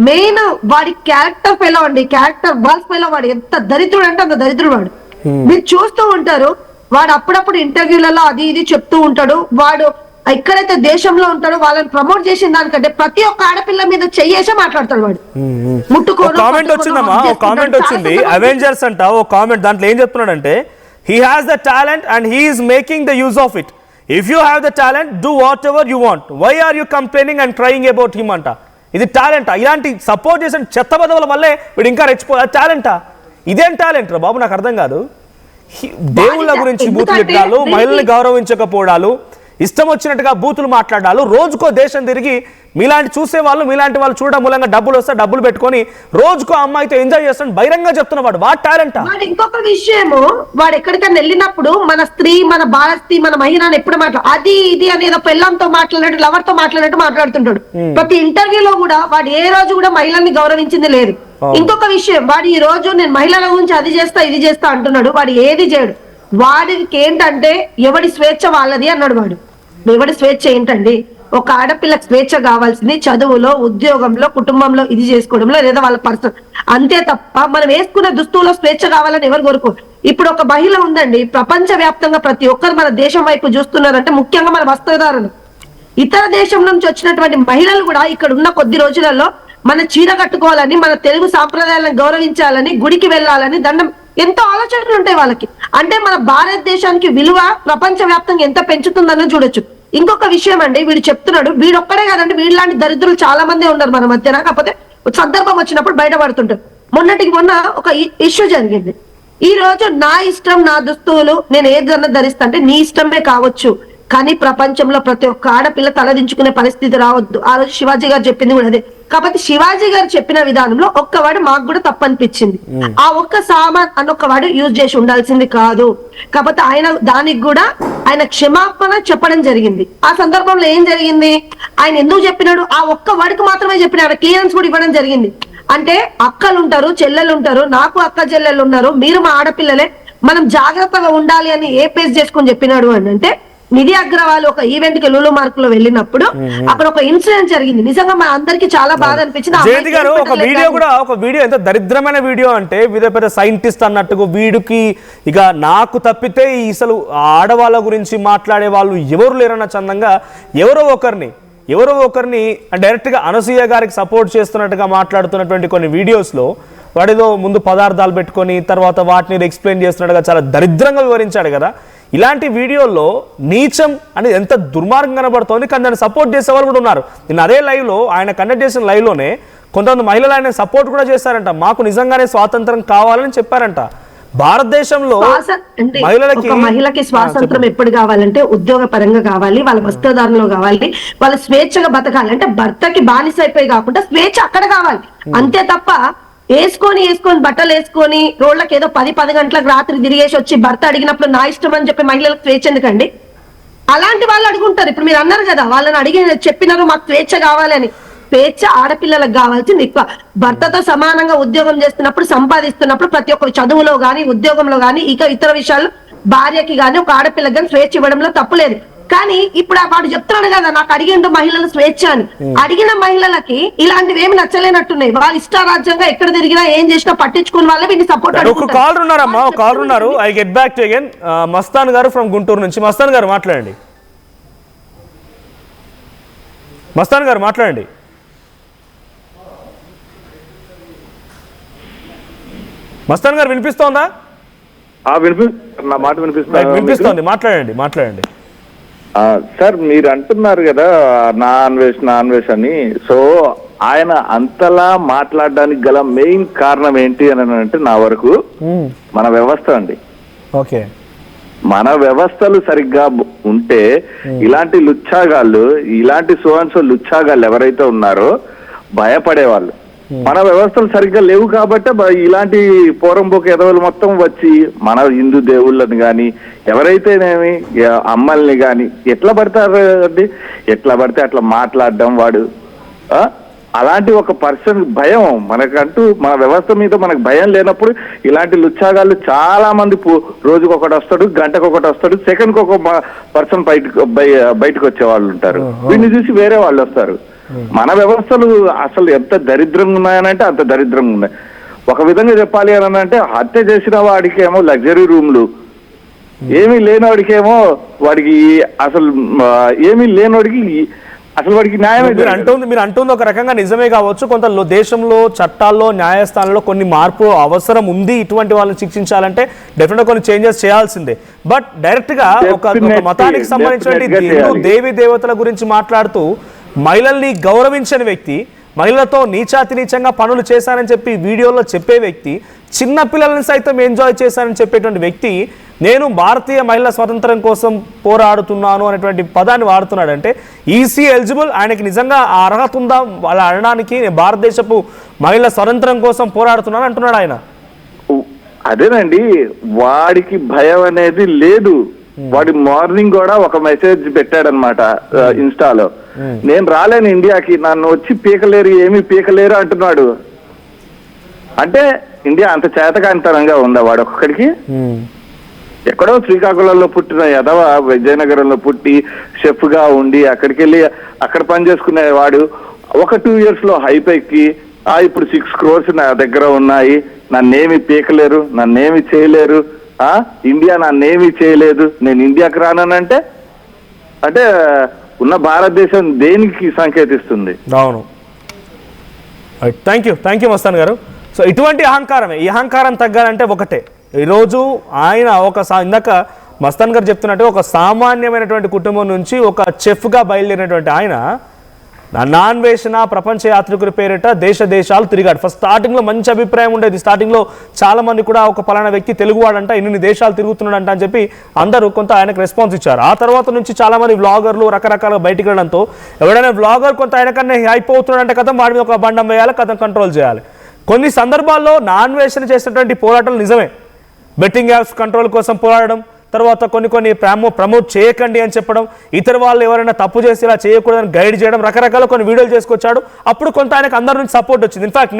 మెయిన్ వాడి క్యారెక్టర్ ఫెలో అండి, క్యారెక్టర్ బాల్స్ ఫెలో. వాడు ఎంత దరిద్రుడు అంటే అంత దరిద్రుడు వాడు. మీరు చూస్తూ ఉంటారు, వాడు అప్పుడప్పుడు ఇంటర్వ్యూలలో అది ఇది చెప్తూ ఉంటాడు. వాడు ఎక్కడైతే దేశంలో ఉంటాడో వాళ్ళని ప్రమోట్ చేసిన దానికంటే ప్రతి ఒక్క ఆడపిల్ల మీద చెయ్యేసే మాట్లాడతాడు వాడు. కామెంట్ వచ్చిందమ్మా, కామెంట్ వచ్చింది అవెంజర్స్ అంట. ఓ కామెంట్ దాంట్లో ఏం చెప్తున్నాడంటే, he has the talent and he is making the use of it. If you have the talent do whatever you want, why are you complaining and trying about him అంట. ఇది talent. ఇలాంటి support చేసిన చెత్త బదవుల వల్లే వీడు ఇంకా రెచ్చిపో. టాలెంటా? ఇదేం talent రా బాబు? నాకు అర్థం కాదు. దేవుళ్ళ గురించి బూతులు పెట్టాలు, మహిళల్ని గౌరవించకపోవడాలు, ఇష్టం వచ్చినట్టుగా బూతులు మాట్లాడాలు, రోజుకో దేశం తిరిగి మీలాంటి చూసేవాళ్ళు, మీలాంటి వాళ్ళు చూడడం మూలంగా డబ్బులు వస్తే డబ్బులు పెట్టుకొని రోజుకో అమ్మాయితో ఎంజాయ్ చేస్తాను బహిరంగ చెప్తున్నవాడు. వాడు టాలెంట్. వాడు ఇంకొక విషయము, వాడు ఎక్కడికైనా వెళ్ళినప్పుడు మన స్త్రీ, మన భారతీ, మన మహిళను ఎప్పుడు అది ఇది అనేది పెళ్ళంతో మాట్లాడినట్టు, లవర్ తో మాట్లాడినట్టు మాట్లాడుతుంటాడు. ప్రతి ఇంటర్వ్యూలో కూడా వాడు ఏ రోజు కూడా మహిళల్ని గౌరవించింది లేదు. ఇంకొక విషయం, వాడు ఈ రోజు నేను మహిళల గురించి అది చేస్తా, ఇది చేస్తా అంటున్నాడు. వాడు ఏది చేయడు. వాడికి ఏంటంటే ఎవడి స్వేచ్ఛ వాళ్ళది అన్నాడు వాడు. ఎవడి స్వేచ్ఛ ఏంటండి? ఒక ఆడపిల్లకి స్వేచ్ఛ కావాల్సింది చదువులో, ఉద్యోగంలో, కుటుంబంలో ఇది చేసుకోవడంలో, లేదా వాళ్ళ పర్సన్, అంతే తప్ప మనం వేసుకున్న దుస్తువులో స్వేచ్ఛ కావాలని ఎవరు కోరుకోరు. ఇప్పుడు ఒక మహిళ ఉందండి, ప్రపంచ వ్యాప్తంగా ప్రతి ఒక్కరు మన దేశం వైపు చూస్తున్నారంటే ముఖ్యంగా మన వస్త్రధారణ. ఇతర దేశం నుంచి వచ్చినటువంటి మహిళలు కూడా ఇక్కడ ఉన్న కొద్ది రోజులలో మన చీర కట్టుకోవాలని, మన తెలుగు సాంప్రదాయాలను గౌరవించాలని, గుడికి వెళ్ళాలని, దండం, ఎంతో ఆలోచనలు ఉంటాయి వాళ్ళకి. అంటే మన భారతదేశానికి విలువ ప్రపంచ వ్యాప్తంగా ఎంత పెంచుతుందన్న చూడొచ్చు. ఇంకొక విషయం అండి, వీడు చెప్తున్నాడు, వీడొక్కడే కాదండి, వీళ్ళలాంటి దరిద్రులు చాలా మంది ఉన్నారు మన మధ్యన, కాకపోతే సందర్భం వచ్చినప్పుడు బయటపడుతుంటారు. మొన్నటికి మొన్న ఒక ఇష్యూ జరిగింది. ఈ రోజు నా ఇష్టం, నా దుస్తువులు, నేను ఏదన్నా ధరిస్తా అంటే నీ ఇష్టమే కావచ్చు, కానీ ప్రపంచంలో ప్రతి ఒక్క ఆడపిల్ల తలదించుకునే పరిస్థితి రావద్దు. ఆ రోజు శివాజీ గారు చెప్పింది కూడా అదే. కాబట్టి శివాజీ గారు చెప్పిన విధానంలో ఒక్కవాడు మాకు కూడా తప్పనిపించింది. ఆ ఒక్క సామాన్ అన్నొక్కవాడు యూజ్ చేసి ఉండాల్సింది కాదు. కాకపోతే ఆయన దానికి కూడా ఆయన క్షమాపణ చెప్పడం జరిగింది. ఆ సందర్భంలో ఏం జరిగింది, ఆయన ఎందుకు చెప్పినాడు, ఆ ఒక్క వాడికి మాత్రమే చెప్పినాడు, క్లియరెన్స్ కూడా ఇవ్వడం జరిగింది. అంటే అక్కలు ఉంటారు, చెల్లెలు ఉంటారు, నాకు అక్క చెల్లెలు ఉన్నారు, మీరు మా ఆడపిల్లలే, మనం జాగ్రత్తగా ఉండాలి అని ఏ పేస్ చేసుకుని చెప్పినాడు అని అంటే, నిధి అగ్రవాల్ ఒక ఈవెంట్ కి లూలు మార్క్ లో వెళ్ళినప్పుడు అక్కడ ఒక ఇన్సిడెంట్ జరిగింది. నిజంగా మా అందరికి చాలా బాధ అనిపించింది. జయంతి గారు, ఒక వీడియో ఎంత దరిద్రమైన వీడియో అంటే, పెద్ద సైంటిస్ట్ అన్నట్టుగా వీడికి ఇక నాకు తప్పితే అసలు ఆడవాళ్ళ గురించి మాట్లాడే వాళ్ళు ఎవరు లేరన్న చందంగా ఎవరో ఒకరిని డైరెక్ట్ గా అనసూయ గారికి సపోర్ట్ చేస్తున్నట్టుగా మాట్లాడుతున్నటువంటి కొన్ని వీడియోస్ లో వాడిలో ముందు పదార్థాలు పెట్టుకొని తర్వాత వాటిని ఎక్స్ప్లెయిన్ చేస్తున్నట్టుగా చాలా దరిద్రంగా వివరించాడు కదా. ఇలాంటి వీడియోల్లో నీచం అనేది ఎంత దుర్మార్గం కనబడుతోంది. కానీ దాన్ని సపోర్ట్ చేసే వాళ్ళు కూడా ఉన్నారు. నేను అదే లైవ్లో, ఆయన కండక్ట్ చేసిన లైవ్లోనే కొంతమంది మహిళలు ఆయన సపోర్ట్ కూడా చేశారంట. మాకు నిజంగానే స్వాతంత్రం కావాలని చెప్పారంట. భారతదేశంలో మహిళకి స్వాతంత్రం ఎప్పుడు కావాలంటే ఉద్యోగ పరంగా కావాలి, వాళ్ళ వస్త్రధారణలో కావాలి, వాళ్ళ స్వేచ్ఛగా బతకాలి. అంటే భర్తకి బానిస అయిపోయి కాకుండా స్వేచ్ఛ అక్కడ కావాలి, అంతే తప్ప వేసుకొని బట్టలు వేసుకొని రోడ్లకు ఏదో 10 గంటలకు రాత్రి తిరిగేసి వచ్చి భర్త అడిగినప్పుడు నా ఇష్టం అని చెప్పి మహిళలకు స్వేచ్ఛ ఎందుకండి? అలాంటి వాళ్ళు అడుగుంటారు. ఇప్పుడు మీరు అన్నారు కదా, వాళ్ళని అడిగి చెప్పినారు మాకు స్వేచ్ఛ కావాలని. స్వేచ్ఛ ఆడపిల్లలకు కావాల్సింది ఎక్కువ. భర్తతో సమానంగా ఉద్యోగం చేస్తున్నప్పుడు, సంపాదిస్తున్నప్పుడు, ప్రతి ఒక్క చదువులో గాని, ఉద్యోగంలో గాని, ఇతర విషయాలు భార్యకి గాని, ఒక ఆడపిల్లకి గాని స్వేచ్ఛ ఇవ్వడంలో తప్పులేదు. కానీ ఇప్పుడు వాడు చెప్తున్నాడు కదా, నాకు అడిగిండు మహిళల స్వేచ్ఛ అని. అడిగిన మహిళలకి ఇలాంటివి ఏమి నచ్చలేనట్టున్నాయి. వాళ్ళు ఇష్టారాజ్యంగా ఎక్కడ తిరిగినా ఏం చేసినా పట్టించుకుని వాళ్ళే వీటిని సపోర్ట్. కాల్ ఉన్నారు. I get back to again. Mastan గారు ఫ్రమ్ గుంటూరు నుంచి. మస్తాన్ గారు మాట్లాడండి. మస్తాన్ గారు మాట్లాడండి. మస్తాన్ గారు వినిపిస్తోందా? నా మాట వినిపిస్తోంది. మాట్లాడండి. సార్, మీరు అంటున్నారు కదా నాన్ వెజ్ అని. సో ఆయన అంతలా మాట్లాడడానికి గల మెయిన్ కారణం ఏంటి అని అంటే, నా వరకు మన వ్యవస్థ అండి. ఓకే, మన వ్యవస్థలు సరిగ్గా ఉంటే ఇలాంటి లుచ్చాగాళ్ళు, ఇలాంటి సోన్సో లుచ్చాగాళ్ళు ఎవరైతే ఉన్నారో భయపడేవాళ్ళు. మన వ్యవస్థలు సరిగ్గా లేవు కాబట్టి ఇలాంటి పోరంబోకు ఎదవలు మొత్తం వచ్చి మన హిందూ దేవుళ్ళని కానీ, ఎవరైతేనేమి అమ్మల్ని కానీ ఎట్లా పడితే అట్లా మాట్లాడడం. వాడు అలాంటి ఒక పర్సన్ భయం మనకంటూ, మన వ్యవస్థ మీద మనకు భయం లేనప్పుడు ఇలాంటి లుచ్చాగాళ్ళు చాలా మంది రోజుకు ఒకటి వస్తాడు, గంటకు ఒకటి వస్తాడు, సెకండ్కి ఒక పర్సన్ బయటకు వచ్చే వాళ్ళు ఉంటారు. వీడిని చూసి వేరే వాళ్ళు వస్తారు. మన వ్యవస్థలు అసలు ఎంత దరిద్రంగా ఉన్నాయనంటే అంత దరిద్రంగా ఉన్నాయి. ఒక విధంగా చెప్పాలి అని అంటే, హత్య చేసిన వాడికేమో లగ్జరీ రూమ్లు, ఏమీ లేనివాడికేమో వాడికి అసలు ఏమీ లేనివాడికి అసలు వాడికి న్యాయం. మీరు అంటుంది ఒక రకంగా నిజమే కావచ్చు. కొంత దేశంలో చట్టాల్లో, న్యాయస్థానంలో కొన్ని మార్పు అవసరం ఉంది. ఇటువంటి వాళ్ళని శిక్షించాలంటే డెఫినెట్ గా కొన్ని చేంజెస్ చేయాల్సిందే. బట్ డైరెక్ట్ గా ఒక మతానికి సంబంధించిన దేవి దేవతల గురించి మాట్లాడుతూ మహిళల్ని గౌరవించని వ్యక్తి, మహిళలతో నీచంగా పనులు చేశానని చెప్పి వీడియోలో చెప్పే వ్యక్తి, చిన్న పిల్లల్ని సైతం ఎంజాయ్ చేశానని చెప్పేటువంటి వ్యక్తి, నేను భారతీయ మహిళల స్వాతంత్రం కోసం పోరాడుతున్నాను అనేటువంటి పదాన్ని వాడుతున్నాడంటే, ఈసీ ఎలిజిబుల్, ఆయనకి నిజంగా ఆ అర్హత ఉందా వాళ్ళ అనడానికి? నేను భారతదేశపు మహిళల స్వాతంత్రం కోసం పోరాడుతున్నాను అంటున్నాడు ఆయన. అదేనండి, వాడికి భయం అనేది లేదు. వాడి మార్నింగ్ కూడా ఒక మెసేజ్ పెట్టాడనమాట ఇన్స్టాలో, నేను రాలేను ఇండియాకి, నన్ను వచ్చి ఏమీ పీకలేరు అంటున్నాడు. అంటే ఇండియా అంత చేతకాంతరంగా ఉందా వాడు ఒక్కడికి? ఎక్కడో శ్రీకాకుళంలో పుట్టిన యదవ విజయనగరంలో పుట్టి షెఫ్ గా ఉండి అక్కడికి వెళ్ళి అక్కడ పని చేసుకునే వాడు ఒక 2 years లో హైప్ ఎక్కి ఇప్పుడు 6 crores నా దగ్గర ఉన్నాయి, నన్నేమి పీకలేరు, నన్నేమి చేయలేరు, ఇండియా నన్నేమి చేయలేదు, నేను ఇండియాకి రానంటే అంటే ఉన్న భారతదేశం దేనికి సంకేతిస్తుంది? అవును, థ్యాంక్ యూ మస్తాన్ గారు. సో ఇటువంటి అహంకారమే, ఈ అహంకారం తగ్గాలంటే ఒకటే, ఈరోజు ఆయన ఇందాక మస్తాన్ గారు చెప్తున్నట్టు ఒక సామాన్యమైనటువంటి కుటుంబం నుంచి ఒక చెఫ్గా బయలుదేరినటువంటి ఆయన నాన్వేషణ ప్రపంచ యాత్రికుల పేరిట దేశాలు తిరిగాడు. ఫస్ట్ స్టార్టింగ్లో మంచి అభిప్రాయం ఉండేది, స్టార్టింగ్లో చాలా మంది కూడా ఒక పలానా వ్యక్తి తెలుగువాడంట, ఇన్ని దేశాలు తిరుగుతున్నాడంట అని చెప్పి అందరూ కొంత ఆయనకు రెస్పాన్స్ ఇచ్చారు. ఆ తర్వాత నుంచి చాలా మంది వ్లాగర్లు రకరకాలుగా బయటికి వెళ్ళడంతో ఎవడైనా వ్లాగర్ కొంత ఆయనకన్నా అయిపోతున్నాడంటే కథం వాడి మీద ఒక బండం వేయాలి, కథం కంట్రోల్ చేయాలి. కొన్ని సందర్భాల్లో నాన్వేషణ చేసినటువంటి పోరాటాలు నిజమే, బెట్టింగ్ యాప్స్ కంట్రోల్ కోసం పోరాడడం, తర్వాత కొన్ని ప్రమోట్ చేయకండి అని చెప్పడం, ఇతర వాళ్ళు ఎవరైనా తప్పు చేసి ఇలా చేయకూడదని గైడ్ చేయడం, రకరకాల కొన్ని వీడియోలు చేసుకొచ్చాడు. అప్పుడు కొంత ఆయనకు అందరి నుంచి సపోర్ట్ వచ్చింది. ఇన్ఫాక్ట్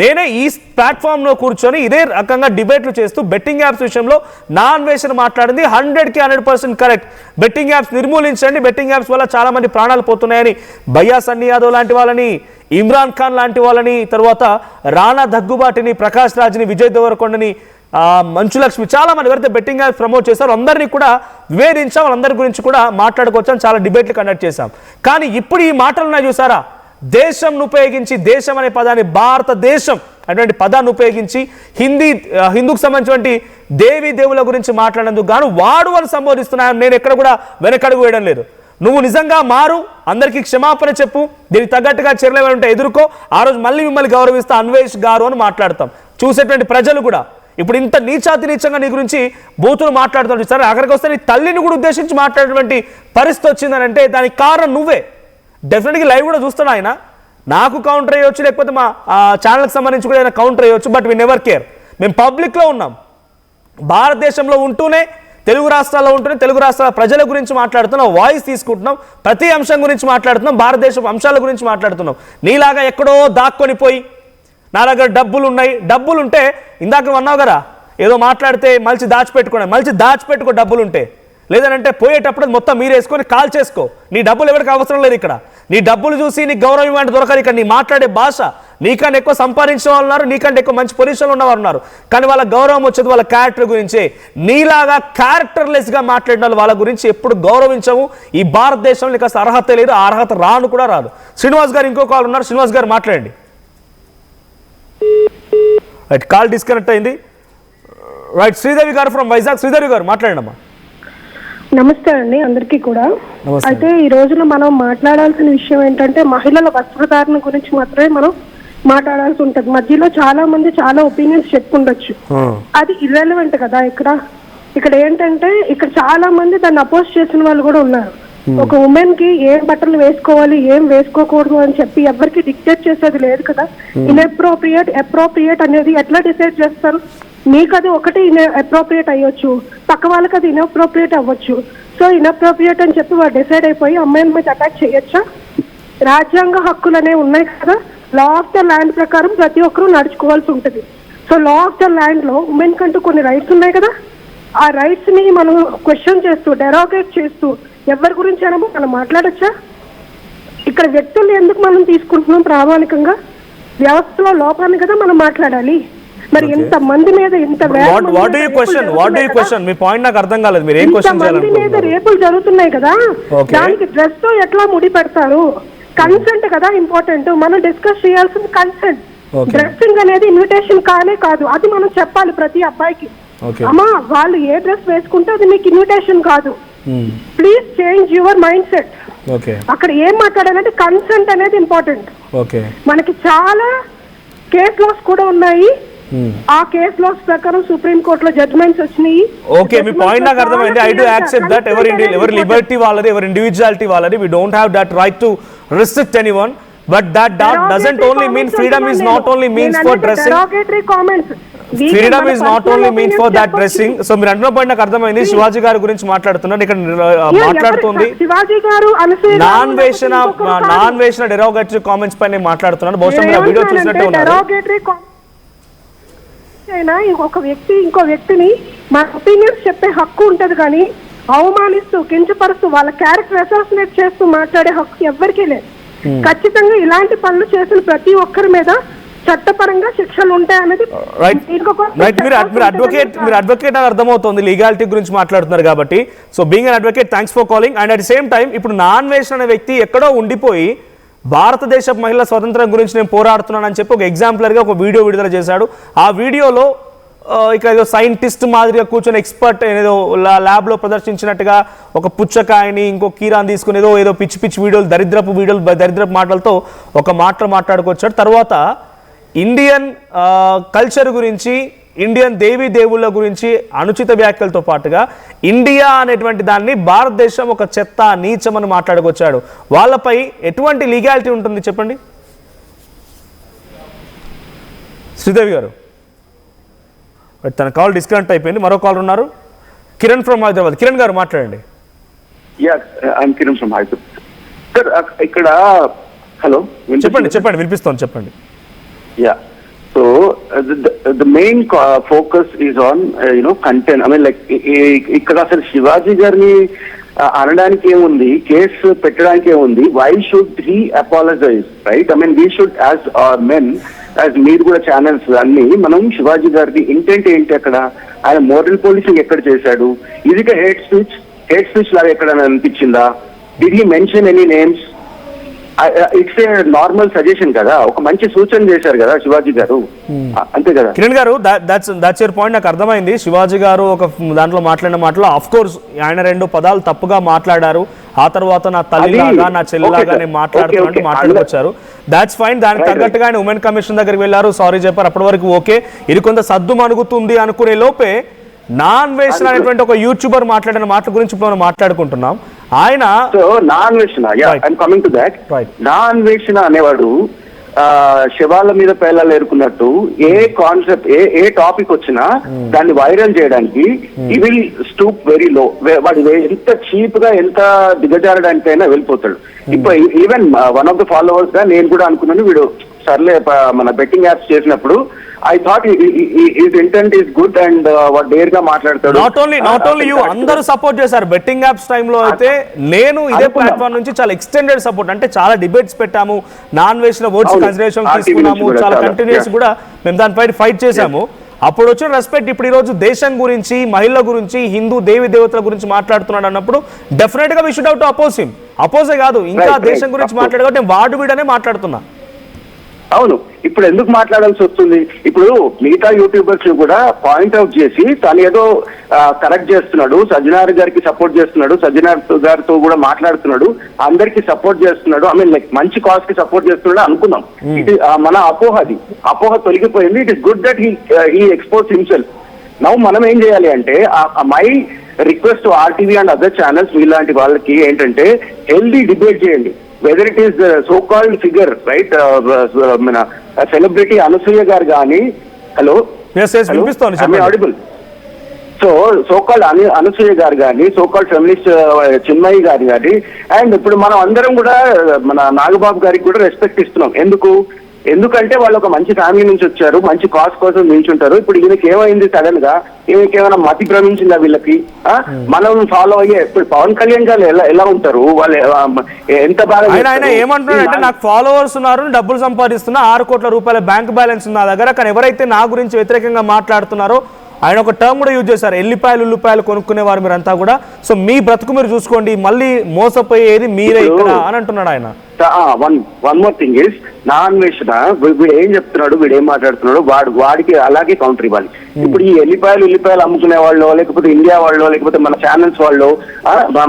నేనే ఈ ప్లాట్ఫామ్లో కూర్చొని ఇదే రకంగా డిబేట్లు చేస్తూ బెట్టింగ్ యాప్స్ విషయంలో నాన్వేషణ మాట్లాడింది 100కి 100% కరెక్ట్. బెట్టింగ్ యాప్స్ నిర్మూలించండి, బెట్టింగ్ యాప్స్ వల్ల చాలా మంది ప్రాణాలు పోతున్నాయని భయ్యా సన్నీ యాదవ్ లాంటి వాళ్ళని, ఇమ్రాన్ ఖాన్ లాంటి వాళ్ళని, తర్వాత రాణా దగ్గుబాటిని, ప్రకాష్ రాజ్ని, విజయ్ దేవరకొండని, మంచులక్ష్మి, చాలా మంది ఎవరైతే బెట్టింగ్ యాప్స్ ప్రమోట్ చేశారో అందరినీ కూడా వివేదించాం, వాళ్ళందరి గురించి కూడా మాట్లాడుకోవచ్చాం, చాలా డిబేట్లు కండక్ట్ చేశాం. కానీ ఇప్పుడు ఈ మాటలున్నాయి చూసారా, దేశంను ఉపయోగించి, దేశం అనే పదాన్ని, భారతదేశం అటువంటి పదాన్ని ఉపయోగించి హిందూకు సంబంధించినటువంటి దేవీ దేవుల గురించి మాట్లాడేందుకు గాను వాడు వాళ్ళు సంబోధిస్తున్నాను. నేను ఎక్కడ కూడా వెనకడుగు వేయడం లేదు. నువ్వు నిజంగా మారు, అందరికీ క్షమాపణ చెప్పు, దీనికి తగ్గట్టుగా చర్యలు ఏమైనా ఉంటే ఎదుర్కో, ఆ రోజు మళ్ళీ మిమ్మల్ని గౌరవిస్తా అన్వేష్ గారు అని మాట్లాడతాం. చూసేటువంటి ప్రజలు కూడా ఇప్పుడు ఇంత నీచంగా నీ గురించి బూతులు మాట్లాడుతున్నాడు సరే, అక్కడికి వస్తే నీ తల్లిని కూడా ఉద్దేశించి మాట్లాడేటువంటి పరిస్థితి వచ్చిందని అంటే దానికి కారణం నువ్వే. డెఫినెట్గా లైవ్ కూడా చూస్తాడు ఆయన, నాకు కౌంటర్ అయ్యొచ్చు, లేకపోతే మా ఛానల్కి సంబంధించి కూడా ఏదైనా కౌంటర్ అయ్యొచ్చు, బట్ వీ నెవర్ కేర్. మేము పబ్లిక్లో ఉన్నాం, భారతదేశంలో ఉంటూనే, తెలుగు రాష్ట్రాల్లో ఉంటూనే తెలుగు రాష్ట్రాల ప్రజల గురించి మాట్లాడుతున్నాం, వాయిస్ తీసుకుంటున్నాం, ప్రతి అంశం గురించి మాట్లాడుతున్నాం, భారతదేశం అంశాల గురించి మాట్లాడుతున్నాం. నీలాగా ఎక్కడో దాక్కొని పోయి నా దగ్గర డబ్బులు ఉంటే ఇందాక అన్నావు కదా, ఏదో మాట్లాడితే మలిచి దాచిపెట్టుకో డబ్బులు ఉంటే, లేదనంటే పోయేటప్పుడు మొత్తం మీరేసుకొని కాల్ చేసుకో. నీ డబ్బులు ఎవరికి అవసరం లేదు ఇక్కడ. నీ డబ్బులు చూసి నీకు గౌరవం ఇవ్వండి దొరకదు ఇక్కడ. నీ మాట్లాడే భాష, నీకంటే ఎక్కువ సంపాదించిన వాళ్ళు ఉన్నారు, నీకంటే ఎక్కువ మంచి పొజిషన్లో ఉన్నవారు ఉన్నారు, కానీ వాళ్ళ గౌరవం వచ్చేది వాళ్ళ క్యారెక్టర్ గురించే. నీలాగా క్యారెక్టర్లెస్గా మాట్లాడిన వాళ్ళ గురించి ఎప్పుడు గౌరవించము. ఈ భారతదేశంలో నీకు అసలు అర్హత లేదు, ఆ అర్హత రాను కూడా రాదు. శ్రీనివాస్ గారు ఇంకో కాల్ ఉన్నారు, శ్రీనివాస్ గారు మాట్లాడండి. రైట్, కాల్ డిస్కనెక్ట్ అయింది. రైట్, శ్రీదేవి గారు ఫ్రమ్ వైజాగ్. శ్రీదేవి గారు మాట్లాడండి అమ్మా. నమస్తే అండి అందరికీ కూడా. అయితే ఈ రోజున మనం మాట్లాడాల్సిన విషయం ఏంటంటే మహిళల వస్త్రధారణ గురించి మాత్రమే మనం మాట్లాడాల్సి ఉంటది. మధ్యలో చాలా మంది చాలా ఒపీనియన్స్ చెప్పుకుండొచ్చు, అది ఇర్రెలవెంట్ కదా. ఇక్కడ ఏంటంటే ఇక్కడ చాలా మంది దాన్ని అపోజ్ చేసిన వాళ్ళు కూడా ఉన్నారు. ఒక ఉమెన్ కి ఏం బట్టలు వేసుకోవాలి, ఏం వేసుకోకూడదు అని చెప్పి ఎవరికి డిక్టేట్ చేసేది లేదు కదా. అప్రోప్రియేట్ అనేది ఎట్లా డిసైడ్ చేస్తారు? మీకు అది ఒకటి అప్రోప్రియేట్ అయ్యొచ్చు, పక్క వాళ్ళకి అది ఇన్అప్రోప్రియేట్ అవ్వచ్చు. సో ఇన్అప్రోప్రియేట్ అని చెప్పి వాళ్ళు డిసైడ్ అయిపోయి అమ్మాయిల మీద అటాక్ చేయొచ్చా? రాజ్యాంగ హక్కులు అనేవి ఉన్నాయి కదా, లా ఆఫ్ ద ల్యాండ్ ప్రకారం ప్రతి ఒక్కరూ నడుచుకోవాల్సి ఉంటుంది. So law of the land లో ఉమెన్ కంటూ కొన్ని రైట్స్ ఉన్నాయి కదా, ఆ రైట్స్ ని మనం క్వశ్చన్ చేస్తూ, డెరోగేట్ చేస్తూ ఎవరి గురించి అయినా మనం మాట్లాడొచ్చా? ఇక్కడ వ్యక్తులు ఎందుకు మనం తీసుకుంటున్నాం? ప్రామాణికంగా వ్యవస్థలో లోపాన్ని కదా మనం మాట్లాడాలి. మరి ఇంత మంది మీద ఇంత మంది మీద రేపులు జరుగుతున్నాయి కదా, దానికి డ్రెస్ తో ఎట్లా ముడి పెడతారు? కన్సెంట్ కదా ఇంపార్టెంట్. మనం డిస్కస్ చేయాల్సింది కన్సెంట్. డ్రెస్సింగ్ అనేది ఇన్విటేషన్ కాదు, అది మనం చెప్పాలి ప్రతి అబ్బాయికి. అమ్మా వాళ్ళు ఏ డ్రెస్ వేసుకుంటే అది మీకు ఇన్విటేషన్ కాదు, please change your mind set. అక్కడ ఏం మాట్లాడాలంటే కన్సెంట్ అనేది ఇంపార్టెంట్. మనకి చాలా కేస్ లాస్ కూడా ఉన్నాయి, ఆ కేస్ లాస్ ప్రకారం సుప్రీం కోర్టులో జడ్జ్మెంట్స్ వచ్చినాయి. ఓకే, మీ పాయింట్ నాకు అర్థమైంది. ఐ డు యాక్సెప్ట్ దట్ ఎవరి లిబర్టీ వాళ్ళది, ఎవరి ఇండివిజువాలిటీ వాళ్ళది. We don't have that right to restrict anyone, but that doesn't only mean freedom is not only means for dressing. Freedom is not only means for that dressing. So మీరు అంటున్న point నాకు అర్థమైంది. శివాజీ గారి గురించి మాట్లాడుతున్నారు ఇక్కడ, మాట్లాడుతుంది నాన్ వేషణ డెరోగేటరీ కామెంట్స్ పైన మాట్లాడుతున్నాను. బహుశా మీరు ఆ వీడియో చూసినట్టే ఉన్నారు. అయినా ఇంకొక వ్యక్తి ఇంకో వ్యక్తిని మన ఒపీనియన్స్ చెప్పే హక్కు ఉంటది, కానీ అవమానిస్తూ కించపరుస్తూ వాళ్ళ క్యారెక్టర్ అసాసినేట్ చేస్తూ మాట్లాడే హక్కు ఎవ్వరికీ లేదు. ఖచ్చితంగా ఇలాంటి పనులు చేసిన ప్రతి ఒక్కరి మీద చట్టపరంగా శిక్షలు ఉంటాయన్నది మీరు అడ్వకేట్ అని అర్థమవుతుంది, లీగాలిటీ గురించి మాట్లాడుతున్నారు కాబట్టి. So being an advocate, thanks for calling. And at the same time ఇప్పుడు నాన్వేషన్ అనే వ్యక్తి ఎక్కడో ఉండిపోయి భారతదేశ మహిళల స్వతంత్రం గురించి నేను పోరాడుతున్నానని చెప్పి ఒక ఎగ్జాంపులర్గా ఒక వీడియో విడుదల చేశాడు. ఆ వీడియోలో ఇక్కడ ఏదో సైంటిస్ట్ మాదిరిగా కూర్చొని ఎక్స్పర్ట్ ఏదో ల్యాబ్లో ప్రదర్శించినట్టుగా ఒక పుచ్చకాయని ఇంకో కీరాని తీసుకుని ఏదో పిచ్చి పిచ్చి వీడియోలు, దరిద్రపు మాటలతో ఒక మాట్లాడుకొచ్చాడు. తర్వాత ఇండియన్ కల్చర్ గురించి, ఇండియన్ దేవుళ్ళ గురించి అనుచిత వ్యాఖ్యలతో పాటుగా ఇండియా అనేటువంటి దాన్ని భారతదేశం ఒక చెత్త నీచమని మాట్లాడుకొచ్చాడు. వాళ్ళపై ఎటువంటి లీగాలిటీ ఉంటుంది చెప్పండి శ్రీదేవి గారు? తన కాల్ డిస్కనెక్ట్ అయిపోయింది. మరో కాల్ ఉన్నారు, కిరణ్ ఫ్రమ్ హైదరాబాద్. కిరణ్ గారు మాట్లాడండి. కిరణ్ ఫ్రమ్ హైదరాబాద్. సార్ ఇక్కడ హలో చెప్పండి వినిపిస్తోంది, చెప్పండి. Yeah. So the main focus is on content. I mean like ఇక్కడ అసలు శివాజీ గారిని అనడానికి ఏముంది, కేసు పెట్టడానికి ఏముంది? Why should he apologise, right? I mean we should as men, as మీరు కూడా ఛానల్స్ అన్ని, మనం శివాజీ గారిది ఇంటెంట్ ఏంటి, అక్కడ ఆయన మోరల్ పోలీసింగ్ ఎక్కడ చేశాడు? ఇది హేట్ స్పీచ్ లాగా ఎక్కడ అనిపించిందా? Did he mention any names? It's a normal suggestion కదా, ఒక మంచి సూచన చేశారు కదా శివాజీ గారు, అంతే కదా? కిరణ్ గారు, దాట్స్ యువర్ పాయింట్. నాకు అర్థమైంది. శివాజీ గారు ఒక దాంట్లో మాట్లాడిన మాటలో ఆఫ్ కోర్స్ ఆయన 2 పదాలు తప్పుగా మాట్లాడారు. ఆ తర్వాత నా తల్లిలాగా, నా చెల్లిలాగా నేను మాట్లాడుతున్నట్టు మాట్లాడుకొచ్చారు. That's fine. దానికి తగ్గట్టుగా ఆయన ఉమెన్ కమిషన్ దగ్గరికి వెళ్ళారు, సారీ చెప్పారు. అప్పటి వరకు ఓకే. ఇది కొంత సద్దు మణుగుతుంది అనుకునే లోపే నాన్వేషన్ అనేటువంటి ఒక యూట్యూబర్ మాట్లాడిన మాటల గురించి మనం మాట్లాడుకుంటున్నాం. ఆయన నాన్వేషన్ అనేవాడు శవాల మీద పేలాలు ఏరుకున్నట్టు ఏ కాన్సెప్ట్, ఏ టాపిక్ వచ్చినా దాన్ని వైరల్ చేయడానికి ఈ విల్ స్టూప్ వెరీ లో. వాడు ఎంత చీప్ గా, ఎంత దిగజారడానికైనా వెళ్ళిపోతాడు. ఇప్పుడు even one of the followers గా నేను కూడా అనుకున్నాను, వీడు సర్లే మన బెట్టింగ్ యాప్స్ చేసినప్పుడు I thought his intent is good and what dare గా మాట్లాడతాడు. నాట్ ఓన్లీ యూ, అందరూ సపోర్ట్ చేశారు. బెట్టింగ్ యాప్స్ టైంలో అయితే నేను ఇదే ప్లాట్ఫామ్ నుంచి చాలా ఎక్స్టెండెడ్ సపోర్ట్, అంటే చాలా డిబేట్స్ పెట్టాము, నాన్ వేసిన ఓట్స్ కన్సిడరేషన్ తీసుకున్నాము, చాలా కంటిన్యూస్ కూడా మేము దానిపై ఫైట్ చేశాము. అప్పుడు వచ్చిన రెస్పెక్ట్ ఇప్పుడు ఈ రోజు దేశం గురించి, మహిళల గురించి, హిందూ దేవతల గురించి మాట్లాడుతున్నాడు అన్నప్పుడు డెఫినెట్ గా we should have to oppose him. అపోజే కాదు, ఇంకా దేశం గురించి మాట్లాడకపోతే నేను వాడు వీడనే మాట్లాడుతున్నా. అవును, ఇప్పుడు ఎందుకు మాట్లాడాల్సి వస్తుంది? ఇప్పుడు మిగతా యూట్యూబర్స్ కూడా పాయింట్ అవుట్ చేసి తను ఏదో కరెక్ట్ చేస్తున్నాడు, సజ్జనార్ గారికి సపోర్ట్ చేస్తున్నాడు, సజ్జనార్ గారితో కూడా మాట్లాడుతున్నాడు, అందరికి సపోర్ట్ చేస్తున్నాడు, ఐ మీన్ లైక్ మంచి కాజ్ కి సపోర్ట్ చేస్తున్నాడు అనుకున్నాం. ఇది మన అపోహ తొలగిపోయింది. It is good that he expose himself. Now మనం ఏం చేయాలి అంటే, my request to RTV and other channels, వీళ్ళంటి వాళ్ళకి ఏంటంటే హెల్దీ డిబేట్ చేయండి. whether it is the so-called figure, right, celebrity Anasuya garu gaani, hello, yes వినిపిస్తోంది, am I audible? So-called Anasuya garu gaani, so-called feminist Chinmayi garu gaani, and ఇప్పుడు మనం అందరం కూడా మన నాగబాబు గారికి కూడా రెస్పెక్ట్ ఇస్తున్నాం. ఎందుకంటే వాళ్ళు ఒక మంచి ఫ్యామిలీ నుంచి వచ్చారు, మంచి కాజ్ కోసం నిల్చుంటారు. ఇప్పుడు ఈయనకి ఏమైంది సడన్ గా, ఏమైనా మతి భ్రమించిందా వీళ్ళకి? మనం ఫాలో అయ్యే ఇప్పుడు పవన్ కళ్యాణ్ గారు ఎలా ఉంటారు, వాళ్ళు ఎంత బాగా ఏమంటున్నారంటే, నాకు ఫాలోవర్స్ ఉన్నారు, డబ్బులు సంపాదిస్తున్నా, 6 కోట్ల రూపాయల బ్యాంక్ బ్యాలెన్స్ ఉన్న దగ్గర, కానీ ఎవరైతే నా గురించి వ్యతిరేకంగా మాట్లాడుతున్నారో ఆయన ఒక టర్మ్ కూడా యూజ్ చేశారు, ఉల్లిపాయలు కొనుక్కునేవారు మీరంతా కూడా, సో మీ బ్రతుకు మీరు చూసుకోండి, మళ్ళీ మోసపోయేది మీరే ఇక్కడ అని అంటున్నాడు ఆయన. వన్ మోర్ థింగ్ ఇస్, నాన్వేషన్ వీడు ఏం చెప్తున్నాడు, వీడు ఏం మాట్లాడుతున్నాడు, వాడికి అలాగే కౌంటర్ ఇవ్వాలి. ఇప్పుడు ఈ ఉల్లిపాయలు అమ్ముకునే వాళ్ళు, లేకపోతే ఇండియా వాళ్ళు, లేకపోతే మన ఛానల్స్ వాళ్ళు,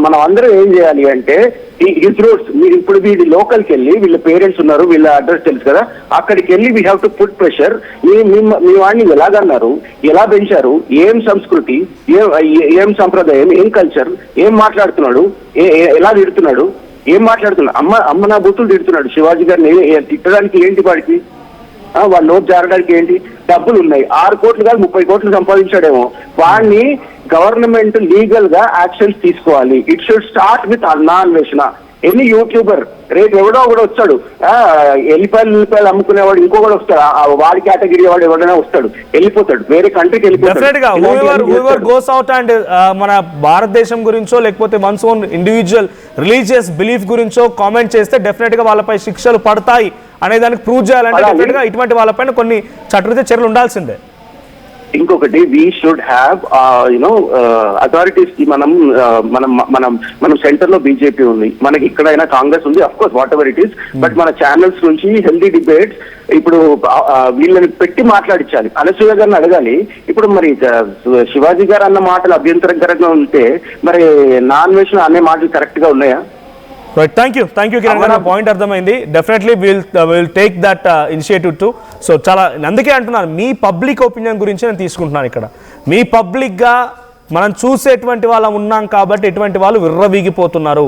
మనం అందరం ఏం చేయాలి అంటే, హిస్ రూట్స్, మీరు ఇప్పుడు వీడి లోకల్కి వెళ్ళి, వీళ్ళ పేరెంట్స్ ఉన్నారు, వీళ్ళ అడ్రస్ తెలుసు కదా, అక్కడికి వెళ్ళి we have to put pressure. మీ వాడిని ఎలాగన్నారు, ఎలా పెంచారు, ఏం సంస్కృతి, ఏం సంప్రదాయం, ఏం కల్చర్, ఏం మాట్లాడుతున్నాడు, ఎలా తిడుతున్నాడు, ఏం మాట్లాడుతున్నాడు, అమ్మ నా బూతులు తిడుతున్నాడు. శివాజీ గారిని తిట్టడానికి ఏంటి వాడికి? వాళ్ళ నోట్ జారడానికి ఏంటి? డబ్బులు ఉన్నాయి, 6 కోట్లు కాదు 30 కోట్లు సంపాదించాడేమో. వాడిని గవర్నమెంట్ లీగల్ గా యాక్షన్స్ తీసుకోవాలి. It should start with Naa Anveshana. ఎన్ని యూట్యూబర్ రేపు ఎవడో ఒకడు వస్తాడు, ఎల్లిపాయలు అమ్ముకునేవాడు ఇంకొకటి వస్తాడు, వాడి కేటగిరీ వాడు ఎవరైనా వస్తాడు, వెళ్ళిపోతాడు, వేరే కంట్రీకి వెళ్ళిపోతాడు. గోస్ అవుట్ అండ్ మన భారతదేశం గురించో లేకపోతే once own individual religious belief గురించో కామెంట్ చేస్తే డెఫినెట్ గా వాళ్ళపై శిక్షలు పడతాయి అనే దానికి ప్రూవ్ చేయాలంటే డెఫినెట్ గా ఇటువంటి వాళ్ళపైన కొన్ని చట్టరీత్యా చర్యలు ఉండాల్సిందే. ఇంకొకటి we should have you know authorities కి మనం సెంటర్ లో బీజేపీ ఉంది, మనకి ఇక్కడైనా కాంగ్రెస్ ఉంది, of course what ever it is, but మన ఛానల్స్ నుంచి హెల్దీ డిబేట్స్ ఇప్పుడు వీళ్ళని పెట్టి మాట్లాడించాలి. అనసూయ గారిని అడగాలి. ఇప్పుడు మరి శివాజీ గారు అన్న మాటలు అభ్యంతరకరంగా ఉంటే మరి నాన్ వెజ్ అనే మాటలు కరెక్ట్ గా ఉన్నాయా? రైట్, థ్యాంక్ యూ కిరణ్ గారు, పాయింట్ అర్థమైంది. Definitely will take that initiative to. So చాలా అందుకే అంటున్నాను, మీ పబ్లిక్ ఒపీనియన్ గురించి నేను తీసుకుంటున్నాను. ఇక్కడ మీ పబ్లిక్గా మనం చూసేటువంటి వాళ్ళం ఉన్నాం కాబట్టి ఎటువంటి వాళ్ళు విర్రవీగిపోతున్నారు,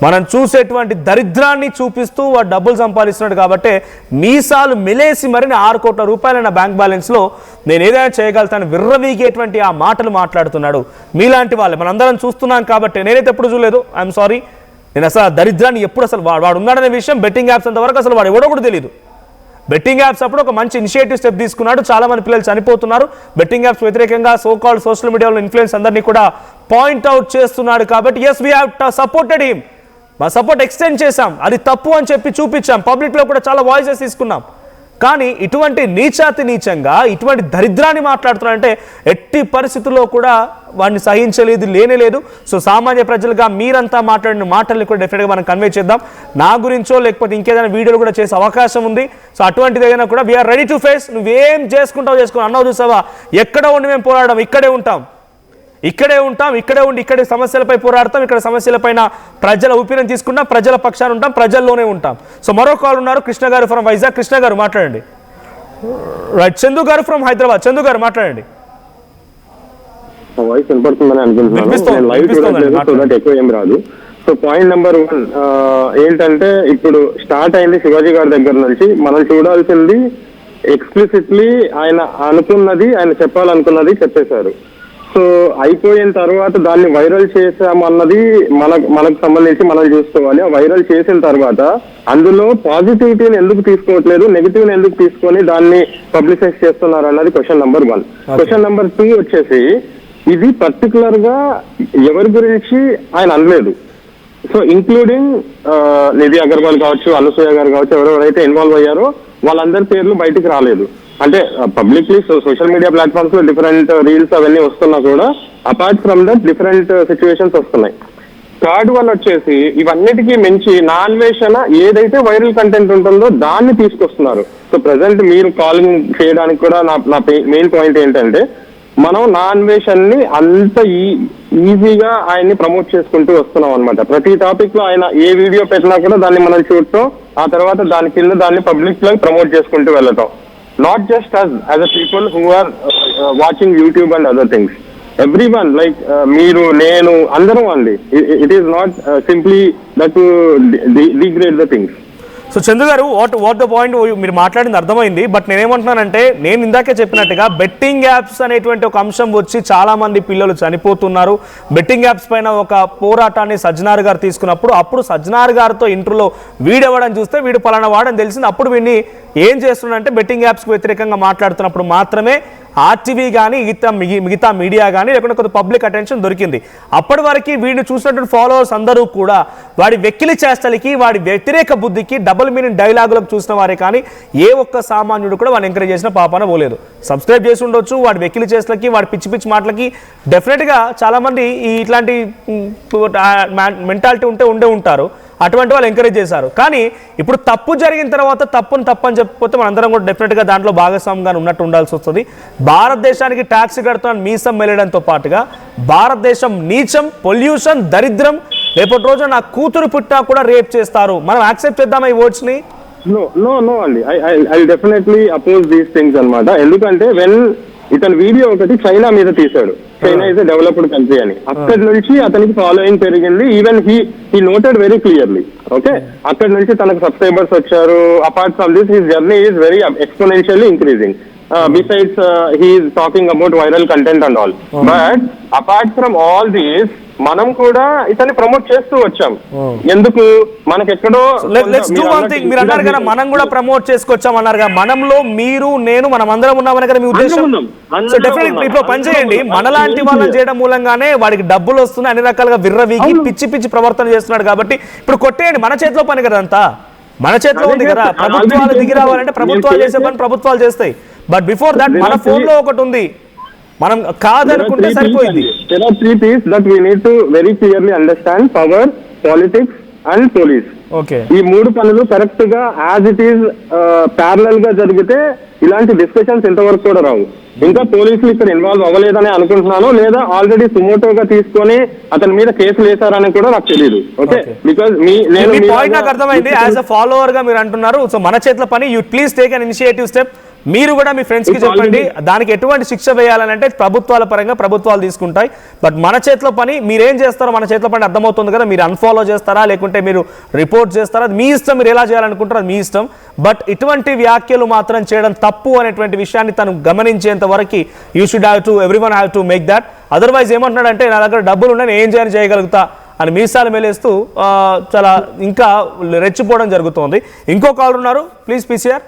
మనం చూసేటువంటి దరిద్రాన్ని చూపిస్తూ వాడు డబ్బులు సంపాదిస్తున్నాడు కాబట్టి మీసాలు మిలేసి మరిని 6 కోట్ల రూపాయల నా బ్యాంక్ బ్యాలెన్స్లో నేను ఏదైనా చేయగలుగుతాను విర్రవీగేటువంటి ఆ మాటలు మాట్లాడుతున్నాడు. మీలాంటి వాళ్ళే మనందరం చూస్తున్నాం కాబట్టి నేనైతే ఎప్పుడు చూడలేదు. ఐఎమ్ సారీ, నేను అసలు దరిద్రాన్ని ఎప్పుడు అసలు వాడు ఉన్నాడనే విషయం బెట్టింగ్ యాప్స్ అంతవరకు అసలు వాడు ఎవడో కూడా తెలియదు. బెట్టింగ్ యాప్స్ అప్పుడు ఒక మంచి ఇనిషియేటివ్ స్టెప్ తీసుకున్నాడు, చాలా మంది పిల్లలు చనిపోతున్నారు, బెట్టింగ్ యాప్స్ వ్యతిరేకంగా సోకాల్డ్ సోషల్ మీడియాలో ఇన్ఫ్లుయెన్స్ అందరినీ కూడా పాయింట్అవుట్ చేస్తున్నాడు కాబట్టి yes we have supported him, మా సపోర్ట్ ఎక్స్టెండ్ చేశాం, అది తప్పు అని చెప్పి చూపించాం, పబ్లిక్లో కూడా చాలా వాయిసెస్ తీసుకున్నాం. కానీ ఇటువంటి నీచంగా ఇటువంటి దరిద్రాన్ని మాట్లాడుతున్నారంటే ఎట్టి పరిస్థితుల్లో కూడా వాడిని సహించలేదు, లేనేలేదు. సో సామాన్య ప్రజలుగా మీరంతా మాట్లాడిన మాటల్ని కూడా డెఫినెట్గా మనం కన్వే చేద్దాం. నా గురించో లేకపోతే ఇంకేదైనా వీడియోలు కూడా చేసే అవకాశం ఉంది. సో అటువంటిది ఏదైనా కూడా వీఆర్ రెడీ టు ఫేస్. నువ్వేం చేసుకుంటావు చేసుకో అన్నావు చూసావా, ఎక్కడ ఉండి మేము పోరాడడం, ఇక్కడే ఉంటాం, ఇక్కడే ఉండి ఇక్కడే సమస్యలపై పోరాడతాం, ఇక్కడ సమస్యలపైన ప్రజల ఒపీనియన్ తీసుకుంటాం, ప్రజల పక్షాన ఉంటాం, ప్రజల్లోనే ఉంటాం. సో మరో కాల్ ఉన్నారు, కృష్ణ గారు ఫ్రమ్ వైజాగ్. కృష్ణ గారు మాట్లాడండి. రైట్, చందు గారు ఫ్రమ్ హైదరాబాద్. చందు గారు మాట్లాడండి. వాయిస్ వినపడుతుందని అనుకుంటున్నాను, లైవ్ చూడట్లేదు సో దట్ ఎక్కువ ఏం రాదు. సో పాయింట్ నెంబర్ 1 ఏంటంటే ఇప్పుడు స్టార్ట్ అయింది శివాజీ గారి దగ్గర నుంచి. మనం చూడాల్సింది ఎక్స్ప్లిసిట్లీ ఆయన అనుకున్నది, ఆయన చెప్పాలనుకున్నది చెప్పేశారు. సో అయిపోయిన తర్వాత దాన్ని వైరల్ చేసామన్నది మనకు సంబంధించి మనం చూసుకోవాలి. ఆ వైరల్ చేసిన తర్వాత అందులో పాజిటివిటీని ఎందుకు తీసుకోవట్లేదు, నెగిటివ్ని ఎందుకు తీసుకొని దాన్ని పబ్లిసైజ్ చేస్తున్నారు అన్నది క్వశ్చన్ నెంబర్ 1. క్వశ్చన్ నెంబర్ 2 వచ్చేసి ఇది పర్టికులర్ గా ఎవరి గురించి ఆయన అనలేదు. సో ఇంక్లూడింగ్ నిధి అగర్వాల్ కావచ్చు, అనసూయ గారు కావచ్చు, ఎవరెవరైతే ఇన్వాల్వ్ అయ్యారో వాళ్ళందరి పేర్లు బయటికి రాలేదు. అంటే పబ్లిక్లీ సోషల్ మీడియా ప్లాట్ఫామ్స్ లో డిఫరెంట్ రీల్స్ అవన్నీ వస్తున్నా కూడా apart from that different situations వస్తున్నాయి. థర్డ్ వన్ వచ్చేసి ఇవన్నిటికీ మించి నాన్వేషణ ఏదైతే వైరల్ కంటెంట్ ఉంటుందో దాన్ని తీసుకొస్తున్నారు. సో ప్రెసెంట్ మీరు కాలింగ్ చేయడానికి కూడా నా మెయిన్ పాయింట్ ఏంటంటే మనం నాన్వేషన్ ని అంత ఈజీగా ఆయన్ని ప్రమోట్ చేసుకుంటూ వస్తున్నాం అనమాట. ప్రతి టాపిక్ లో ఆయన ఏ వీడియో పెట్టినా కూడా దాన్ని మనం చూడటం, ఆ తర్వాత దాని కింద దాన్ని పబ్లిక్ లో ప్రమోట్ చేసుకుంటూ వెళ్ళటం. Not just us as a people who are watching YouTube and other things. Everyone, like Meeru, Nenu, andaram only. It is not simply that to degrade the things. So Chandu గారు what the point మీరు మాట్లాడింది అర్థమైంది. But నేనేమంటున్నానంటే నేను ఇందాకే చెప్పినట్టుగా betting apps అనేటువంటి ఒక అంశం వచ్చి చాలా మంది పిల్లలు చనిపోతున్నారు. బెట్టింగ్ యాప్స్ పైన ఒక పోరాటాన్ని సజ్జనార్ గారు తీసుకున్నప్పుడు అప్పుడు సజ్జనార్ గారితో ఇంటర్వ్యూలో వీడెవడని చూస్తే వీడు పలానా వాడని తెలిసింది. అప్పుడు వీడిని ఏం చేస్తున్నాడంటే బెట్టింగ్ యాప్స్కి వ్యతిరేకంగా మాట్లాడుతున్నప్పుడు మాత్రమే ఆర్టీవీ కానీ మిగతా మీడియా కానీ లేకుంటే కొంత పబ్లిక్ అటెన్షన్ దొరికింది. అప్పటి వరకు వీడిని చూసినటువంటి ఫాలోవర్స్ అందరూ కూడా వాడి వెక్కిలి చేష్టలకి, వాడి వ్యతిరేక బుద్ధికి, డబుల్ మీనింగ్ డైలాగులకు చూసిన వారే కానీ ఏ ఒక్క సామాన్యుడు కూడా వాడిని ఎంకరేజ్ చేసిన పాపాన పోలేదు. సబ్స్క్రైబ్ చేసి ఉండొచ్చు, వాడి వెక్కిలి చేష్టలకి, వాడి పిచ్చి మాటలకి డెఫినెట్గా చాలామంది ఇట్లాంటి మెంటాలిటీ ఉండే ఉంటారు. అటువంటి వాళ్ళు ఎంకరేజ్ చేశారు. కానీ ఇప్పుడు తప్పు జరిగిన తర్వాత తప్పని చెప్పిపోతే మనందరం కూడా డెఫినెట్గా దాంట్లో భాగస్వామ్యంగా ఉన్నట్టు ఉండాల్సి వస్తుంది. భారతదేశానికి ట్యాక్స్ కడుతున్న మీసం మెల్లడంతో పాటుగా భారతదేశం నీచం, పొల్యూషన్, దరిద్రం, రేపటి రోజు నా కూతురు పుట్టినా కూడా రేప్ చేస్తారు. మనం యాక్సెప్ట్ చేద్దామా ఈ వర్డ్స్ ని? నో అండి, I definitely oppose these things అన్నమాట. ఎందుకంటే ఇతని వీడియో ఒకటి చైనా మీద తీశాడు. China is a developed country అని. అక్కడి నుంచి అతనికి ఫాలోయింగ్ పెరిగింది. Even he noted very clearly. Okay, అక్కడి నుంచి తనకు సబ్స్క్రైబర్స్ వచ్చారు. Apart from this his journey is very exponentially increasing. Besides he is talking about viral content and all. But apart from all this, మనం కూడా ఇతన్ని promote చేస్తూ వచ్చాం. ఎందుకు మనకెక్కడో మీరు అన్నారు కదా మనం కూడా ప్రమోట్ చేసుకొచ్చాం అన్నారు కదా, మనంలో మీరు నేను మనం అందరం ఉన్నామని కదా మీ ఉద్దేశం. సో డెఫినెట్లీ ఇప్పుడు పని చేయండి, మనలాంటి వాళ్ళని చేయడం మూలంగానే వాడికి డబ్బులు వస్తున్నాయి, అన్ని రకాలుగా విర్రవీగి పిచ్చి పిచ్చి ప్రవర్తన చేస్తున్నాడు కాబట్టి ఇప్పుడు కొట్టేయండి, మన చేతిలో పని కదా అంతా, మన చేతిలో ఉంది కదా. ప్రభుత్వాలు దిగి రావాలంటే ప్రభుత్వాలు చేసే పని ప్రభుత్వాలు చేస్తాయి. బట్ బిఫోర్ దట్ మన ఫోన్ లో ఒకటి ఉంది, మనం కాదనుకుంటే సరిపోయింది. There are three things that we need to very clearly understand: power, politics and police. Okay. ఈ మూడు పనులు కరెక్ట్ గా యాజ్ ఇట్ ఈస్ ప్యారలల్ గా జరిగితే ఇలాంటి డిస్కషన్స్ ఎంతవరకు కూడా రావు. ఇంకా పోలీసులు ఇక్కడ ఇన్వాల్వ్ అవ్వలేదని అనుకుంటున్నాను, లేదా ఆల్రెడీ సుమోటోగా తీసుకొని అతని మీద కేసులు వేశారని కూడా నాకు తెలియదు. ఓకే, బికాజ్ నేను పాయింట్ నాకు అర్థమైంది. యాజ్ అ ఫాలోవర్ గా మీరు అంటున్నారు, సో మన చేతిలో పని, you please take an initiative step. మీరు కూడా మీ ఫ్రెండ్స్ కి చెప్పండి, దానికి ఎటువంటి శిక్ష వేయాలంటే ప్రభుత్వాల పరంగా ప్రభుత్వాలు తీసుకుంటాయి. బట్ మన చేతిలో పని, మీరేం చేస్తారో మన చేతిలో పని అర్థమవుతుంది కదా. మీరు అన్ఫాలో చేస్తారా లేకుంటే మీరు రిపోర్ట్ చేస్తారా, మీ ఇష్టం, మీరు ఎలా చేయాలనుకుంటారో అది మీ ఇష్టం. బట్ ఇటువంటి వ్యాఖ్యలు మాత్రం చేయడం తప్పు అనేటువంటి విషయాన్ని తను గమనించేంత వరకు you should have to, everyone have to make that. Otherwise ఏమంటున్నాడంటే నా దగ్గర డబ్బులు ఉన్నాయి, ఏం చేయగలుగుతా అని మీసాలు మేలేస్తూ చాలా ఇంకా రెచ్చిపోవడం జరుగుతోంది. ఇంకో కాల్ ఉన్నారు, please PCR.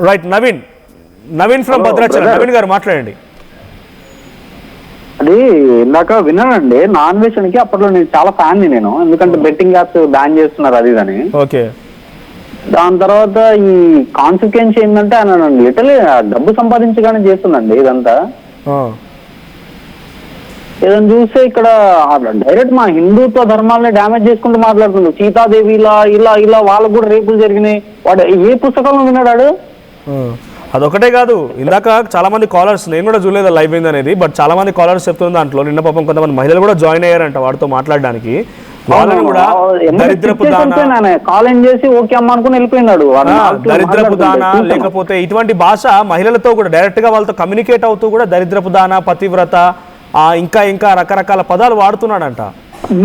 Right, Naveen from Bhadrachalam. Naveen గారు మాట్లాడండి. అది ఇందాక విన్నానండి, నాన్ వేషన్ కి అప్పట్లో నేను చాలా ఫ్యాన్ నేను, ఎందుకంటే బెట్టింగ్ యాప్స్ బ్యాన్ చేస్తున్నారు అది అని. ఓకే, దాని తర్వాత ఈ కాన్సిక్వెన్స్ ఏంటంటే ఆయన లిటరలీ డబ్బు సంపాదించగానే చేస్తుందండి ఇదంతా. ఏదైనా చూస్తే ఇక్కడ డైరెక్ట్ మా హిందుత్వ ధర్మాలని డ్యామేజ్ చేసుకుంటూ మాట్లాడుతుంది. సీతాదేవి ఇలా ఇలా ఇలా వాళ్ళకు కూడా రేపులు జరిగినాయి. వాడు ఏ పుస్తకంలో విన్నాడు? అదొకటే కాదు, ఇందాక చాలా మంది కాలర్స్, నేను కూడా చూడలేదు లైవ్ అయింది అనేది, బట్ చాలా మంది కాలర్స్ చెప్తుంది దాంట్లో. నిన్న పాపం కొంతమంది మహిళలు కూడా జాయిన్ అయ్యారంట వాడితో మాట్లాడడానికి. వాళ్ళని కూడా దరిద్రపు దానా కాల్ చేసి ఓకే అమ్మ అనుకుని వెళ్ళిపోయినాడు. దరిద్రపు దానా, లేకపోతే ఇటువంటి భాష మహిళలతో కూడా డైరెక్ట్ గా వాళ్ళతో కమ్యూనికేట్ అవుతూ కూడా దరిద్రపు దానా, పతివ్రత, ఇంకా రకరకాల పదాలు వాడుతున్నాడంట.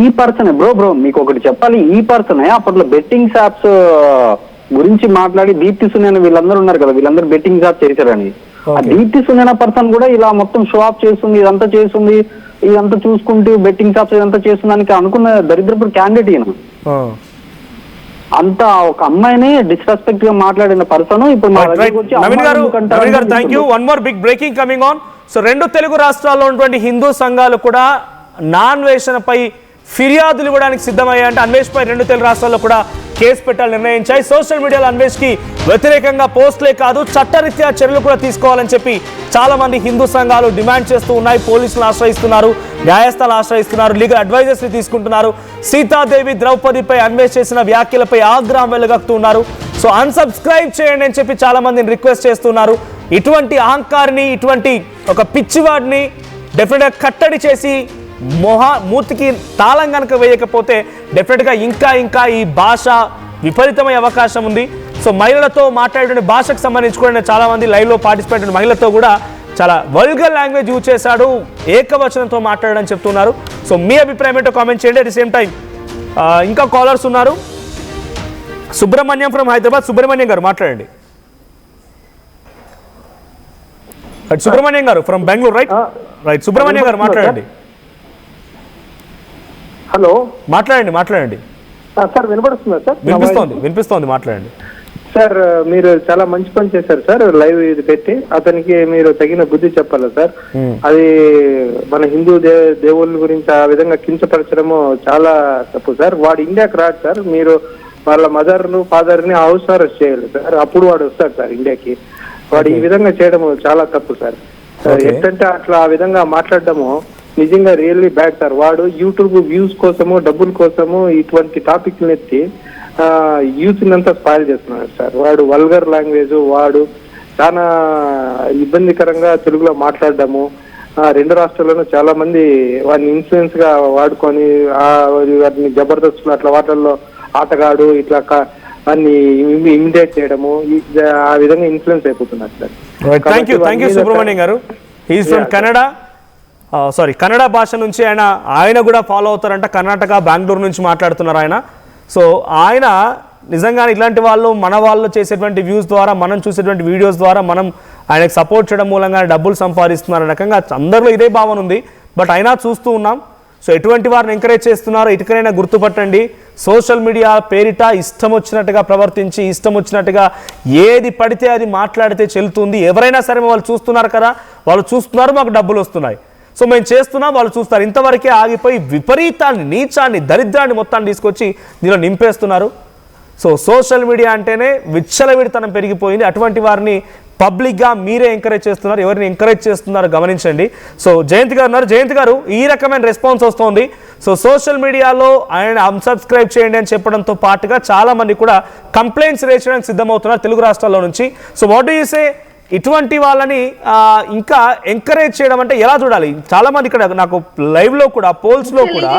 ఈ పర్సన్ బ్రో మీకు ఒకటి చెప్పాలి, ఈ పర్సనే అప్పట్లో బెట్టింగ్ యాప్స్ గురించి మాట్లాడి దీప్తి సునేన వీళ్ళందరూ ఉన్నారు కదా, వీళ్ళందరూ బెట్టింగ్ యాప్ చేశారని. ఆ దీప్తి సునేన పర్సన్ కూడా ఇలా మొత్తం షో ఆఫ్ చేస్తుంది, ఇదంతా చేస్తుంది, ఇదంతా చూసుకుంటూ బెట్టింగ్ షాప్స్ ఇదంతా చేస్తుందానికి అనుకున్న దరిద్రపు క్యాండిడేట్ ఈయన. అంతా ఒక అమ్మాయిని డిస్రెస్పెక్ట్ గా మాట్లాడిన పర్సన్ ఇప్పుడు thank you. One more big breaking coming on. So 2 Telugu రాష్ట్రాల్లో ఉన్నటువంటి హిందూ సంఘాలు కూడా నాన్ వేషన్పై ఫిర్యాదులు ఇవ్వడానికి సిద్ధమయ్యాయి. అంటే అన్వేష్ పై 2 తెలుగు రాష్ట్రాల్లో కూడా కేసు పెట్టాలని నిర్ణయించాయి. సోషల్ మీడియాలో అన్వేష్ కి వ్యతిరేకంగా పోస్టులే కాదు, చట్టరీత్యా చర్యలు కూడా తీసుకోవాలని చెప్పి చాలా మంది హిందూ సంఘాలు డిమాండ్ చేస్తూ ఉన్నాయి. పోలీసులను ఆశ్రయిస్తున్నారు, న్యాయస్థానాలు ఆశ్రయిస్తున్నారు, లీగల్ అడ్వైజర్స్ ని తీసుకుంటున్నారు. సీతాదేవి, ద్రౌపదిపై అన్వేష్ చేసిన వ్యాఖ్యలపై ఆగ్రహం వెలుగక్కుతున్నారు. సో అన్సబ్స్క్రైబ్ చేయండి అని చెప్పి చాలా మందిని రిక్వెస్ట్ చేస్తున్నారు. ఇటువంటి అహంకారిని, ఇటువంటి ఒక పిచ్చివాడిని డెఫినెట్గా కట్టడి చేసి మూతికి తాళం కనుక వేయకపోతే డెఫినెట్గా ఇంకా ఈ భాష విపరీతమయ్యే అవకాశం ఉంది. సో మహిళలతో మాట్లాడే భాషకు సంబంధించి కూడా చాలా మంది లైవ్లో పార్టిసిపేట్ అయిన మహిళలతో కూడా చాలా వల్గర్ లాంగ్వేజ్ యూజ్ చేశాడు, ఏకవచనంతో మాట్లాడని చెప్తున్నారు. సో మీ అభిప్రాయం ఏంటో కామెంట్ చేయండి. అట్ ది సేమ్ టైం ఇంకా కాలర్స్ ఉన్నారు. సుబ్రహ్మణ్యం ఫ్రమ్ హైదరాబాద్. సుబ్రహ్మణ్యం గారు మాట్లాడండి. సుబ్రహ్మణ్యం గారు ఫ్రమ్ బెంగళూరు. రైట్ సుబ్రహ్మణ్యం గారు మాట్లాడండి. హలో, మాట్లాడండి సార్. వినపడుతుందా సార్? వినిపిస్తోంది మాట్లాడండి సార్. మీరు చాలా మంచి పని చేశారు సార్, లైవ్ ఇది పెట్టి అతనికి మీరు తగిన బుద్ధి చెప్పాలి సార్. అది మన హిందూ దేవుళ్ళ గురించి ఆ విధంగా కించపరచడము చాలా తప్పు సార్. వాడు ఇండియాకి రాడు సార్, మీరు వాళ్ళ మదర్ ను ఫాదర్ ని హౌస్ అరెస్ట్ చేయాలి సార్, అప్పుడు వాడు వస్తాడు సార్ ఇండియాకి. వాడు ఈ విధంగా చేయడము చాలా తప్పు సార్. ఎట్లంటే అట్లా ఆ విధంగా మాట్లాడడము నిజంగా రియల్లీ బ్యాడ్ సార్. వాడు యూట్యూబ్ వ్యూస్ కోసము, డబ్బుల కోసము ఇటువంటి టాపిక్లు ఎత్తి యూత్ అంతా స్పాయిల్ చేస్తున్నాడు సార్. వాడు వల్గర్ లాంగ్వేజ్, వాడు చాలా ఇబ్బందికరంగా తెలుగులో మాట్లాడడము. 2 రాష్ట్రాల్లోనూ చాలా మంది వాడిని ఇన్ఫ్లుయెన్స్ గా వాడుకొని వాటిని జబర్దస్తులు అట్లా వాటిల్లో ఆటగాడు ఇట్లా వాడిని ఇమిటేట్ చేయడము, ఆ విధంగా ఇన్ఫ్లుయెన్స్ అయిపోతున్నారు సార్. థ్యాంక్ యూ సుబ్రహ్మణ్యం గారు. He's from Canada. కన్నడ భాష నుంచి ఆయన కూడా ఫాలో అవుతారంట. కర్ణాటక, బెంగళూరు నుంచి మాట్లాడుతున్నారు ఆయన. సో ఆయన నిజంగా ఇలాంటి వాళ్ళు చేసేటువంటి వ్యూస్ ద్వారా, మనం చూసేటువంటి వీడియోస్ ద్వారా మనం ఆయనకు సపోర్ట్ చేయడం మూలంగా డబ్బులు సంపాదిస్తున్నారు రకంగా అందరిలో ఇదే భావన ఉంది. బట్ అయినా చూస్తూ ఉన్నాం. సో ఎటువంటి వారిని ఎంకరేజ్ చేస్తున్నారో ఇటుకైనా గుర్తుపట్టండి. సోషల్ మీడియా పేరిట ఇష్టం వచ్చినట్టుగా ప్రవర్తించి, ఇష్టం వచ్చినట్టుగా ఏది పడితే అది మాట్లాడితే చెల్లుతుంది. ఎవరైనా సరే వాళ్ళు చూస్తున్నారు కదా, వాళ్ళు చూస్తున్నారు, మాకు డబ్బులు వస్తున్నాయి, సో మేము చేస్తున్నాం, వాళ్ళు చూస్తారు, ఇంతవరకే ఆగిపోయి విపరీతాన్ని, నీచాన్ని, దరిద్రాన్ని మొత్తాన్ని తీసుకొచ్చి దీనిలో నింపేస్తున్నారు. సో సోషల్ మీడియా అంటేనే విచ్చలవిడితనం పెరిగిపోయింది. అటువంటి వారిని పబ్లిక్గా మీరే ఎంకరేజ్ చేస్తున్నారు. ఎవరిని ఎంకరేజ్ చేస్తున్నారో గమనించండి. సో జయంత్ గారు ఉన్నారు. జయంత్ గారు, ఈ రకమైన రెస్పాన్స్ వస్తుంది. సో సోషల్ మీడియాలో ఆయన అన్సబ్స్క్రైబ్ చేయండి అని చెప్పడంతో పాటుగా చాలా మంది కూడా కంప్లైంట్స్ రేజ్ చేయడానికి సిద్ధమవుతున్నారు తెలుగు రాష్ట్రాల్లో నుంచి. So what do you say, ఇటువంటి వాళ్ళని ఇంకా ఎంకరేజ్ చేయడం అంటే ఎలా చూడాలి? చాలా మంది ఇక్కడ నాకు లైవ్ లో కూడా, పోల్స్ లో కూడా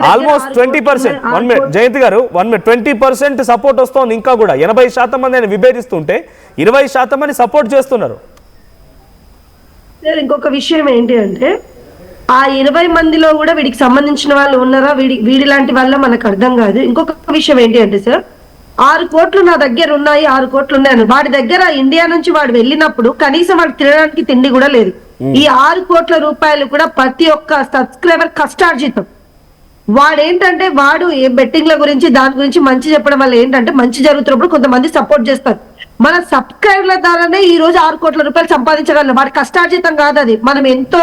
ఆల్మోస్ట్ 20%, 1 minute జయంత్ గారు, 1 minute, 20% సపోర్ట్ వస్తుంది. ఇంకా కూడా 80% మంది ఆయన విభేదిస్తుంటే 20% మంది సపోర్ట్ చేస్తున్నారు. ఇంకొక విషయం ఏంటి అంటే, ఆ 20 మందిలో కూడా వీడికి సంబంధించిన వాళ్ళు ఉన్నారా, వీడి లాంటి వాళ్ళ మనకు అర్థం కాదు. ఇంకొక విషయం ఏంటి అంటే సార్, 6 కోట్లు నా దగ్గర ఉన్నాయి, 6 కోట్లు ఉన్నాయని వాడి దగ్గర ఇండియా నుంచి వాడు వెళ్ళినప్పుడు కనీసం వాడు తినడానికి తిండి కూడా లేదు. ఈ 6 కోట్ల రూపాయలు కూడా ప్రతి ఒక్క సబ్స్క్రైబర్ కష్టార్జితం. వాడేంటంటే వాడు ఏ బెట్టింగ్ల గురించి దాని గురించి మంచి చెప్పడం వల్ల ఏంటంటే, మంచి జరుగుతున్నప్పుడు కొంతమంది సపోర్ట్ చేస్తారు. మన సబ్స్క్రైబర్ల ద్వారానే ఈ రోజు 6 కోట్ల రూపాయలు సంపాదించగలం. వాడి కష్టార్జితం కాదు అది. మనం ఎంతో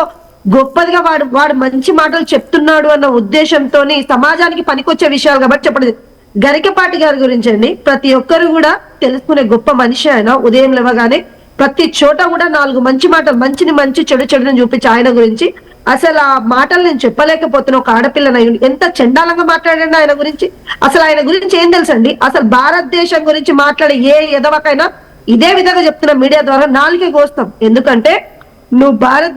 గొప్పదిగా వాడు మంచి మాటలు చెప్తున్నాడు అన్న ఉద్దేశంతో సమాజానికి పనికొచ్చే విషయాలు కాబట్టి చెప్పలేదు. గరికపాటి గారి గురించి అండి, ప్రతి ఒక్కరు కూడా తెలుసుకునే గొప్ప మనిషి ఆయన. ఉదయం లేవగానే ప్రతి చోట కూడా 4 మంచి మాటలు, మంచిని మంచి, చెడుని చూపించి ఆయన గురించి అసలు ఆ మాటలు నేను చెప్పలేకపోతున్నా. ఒక ఆడపిల్లని ఎంత చండాలంగా మాట్లాడండి ఆయన గురించి. అసలు ఆయన గురించి ఏం తెలుసండి? అసలు భారతదేశం గురించి మాట్లాడే ఏ ఎదవకైనా ఇదే విధంగా చెప్తున్నా మీడియా ద్వారా నాలుగే కోస్తాం. ఎందుకంటే నువ్వు భారత్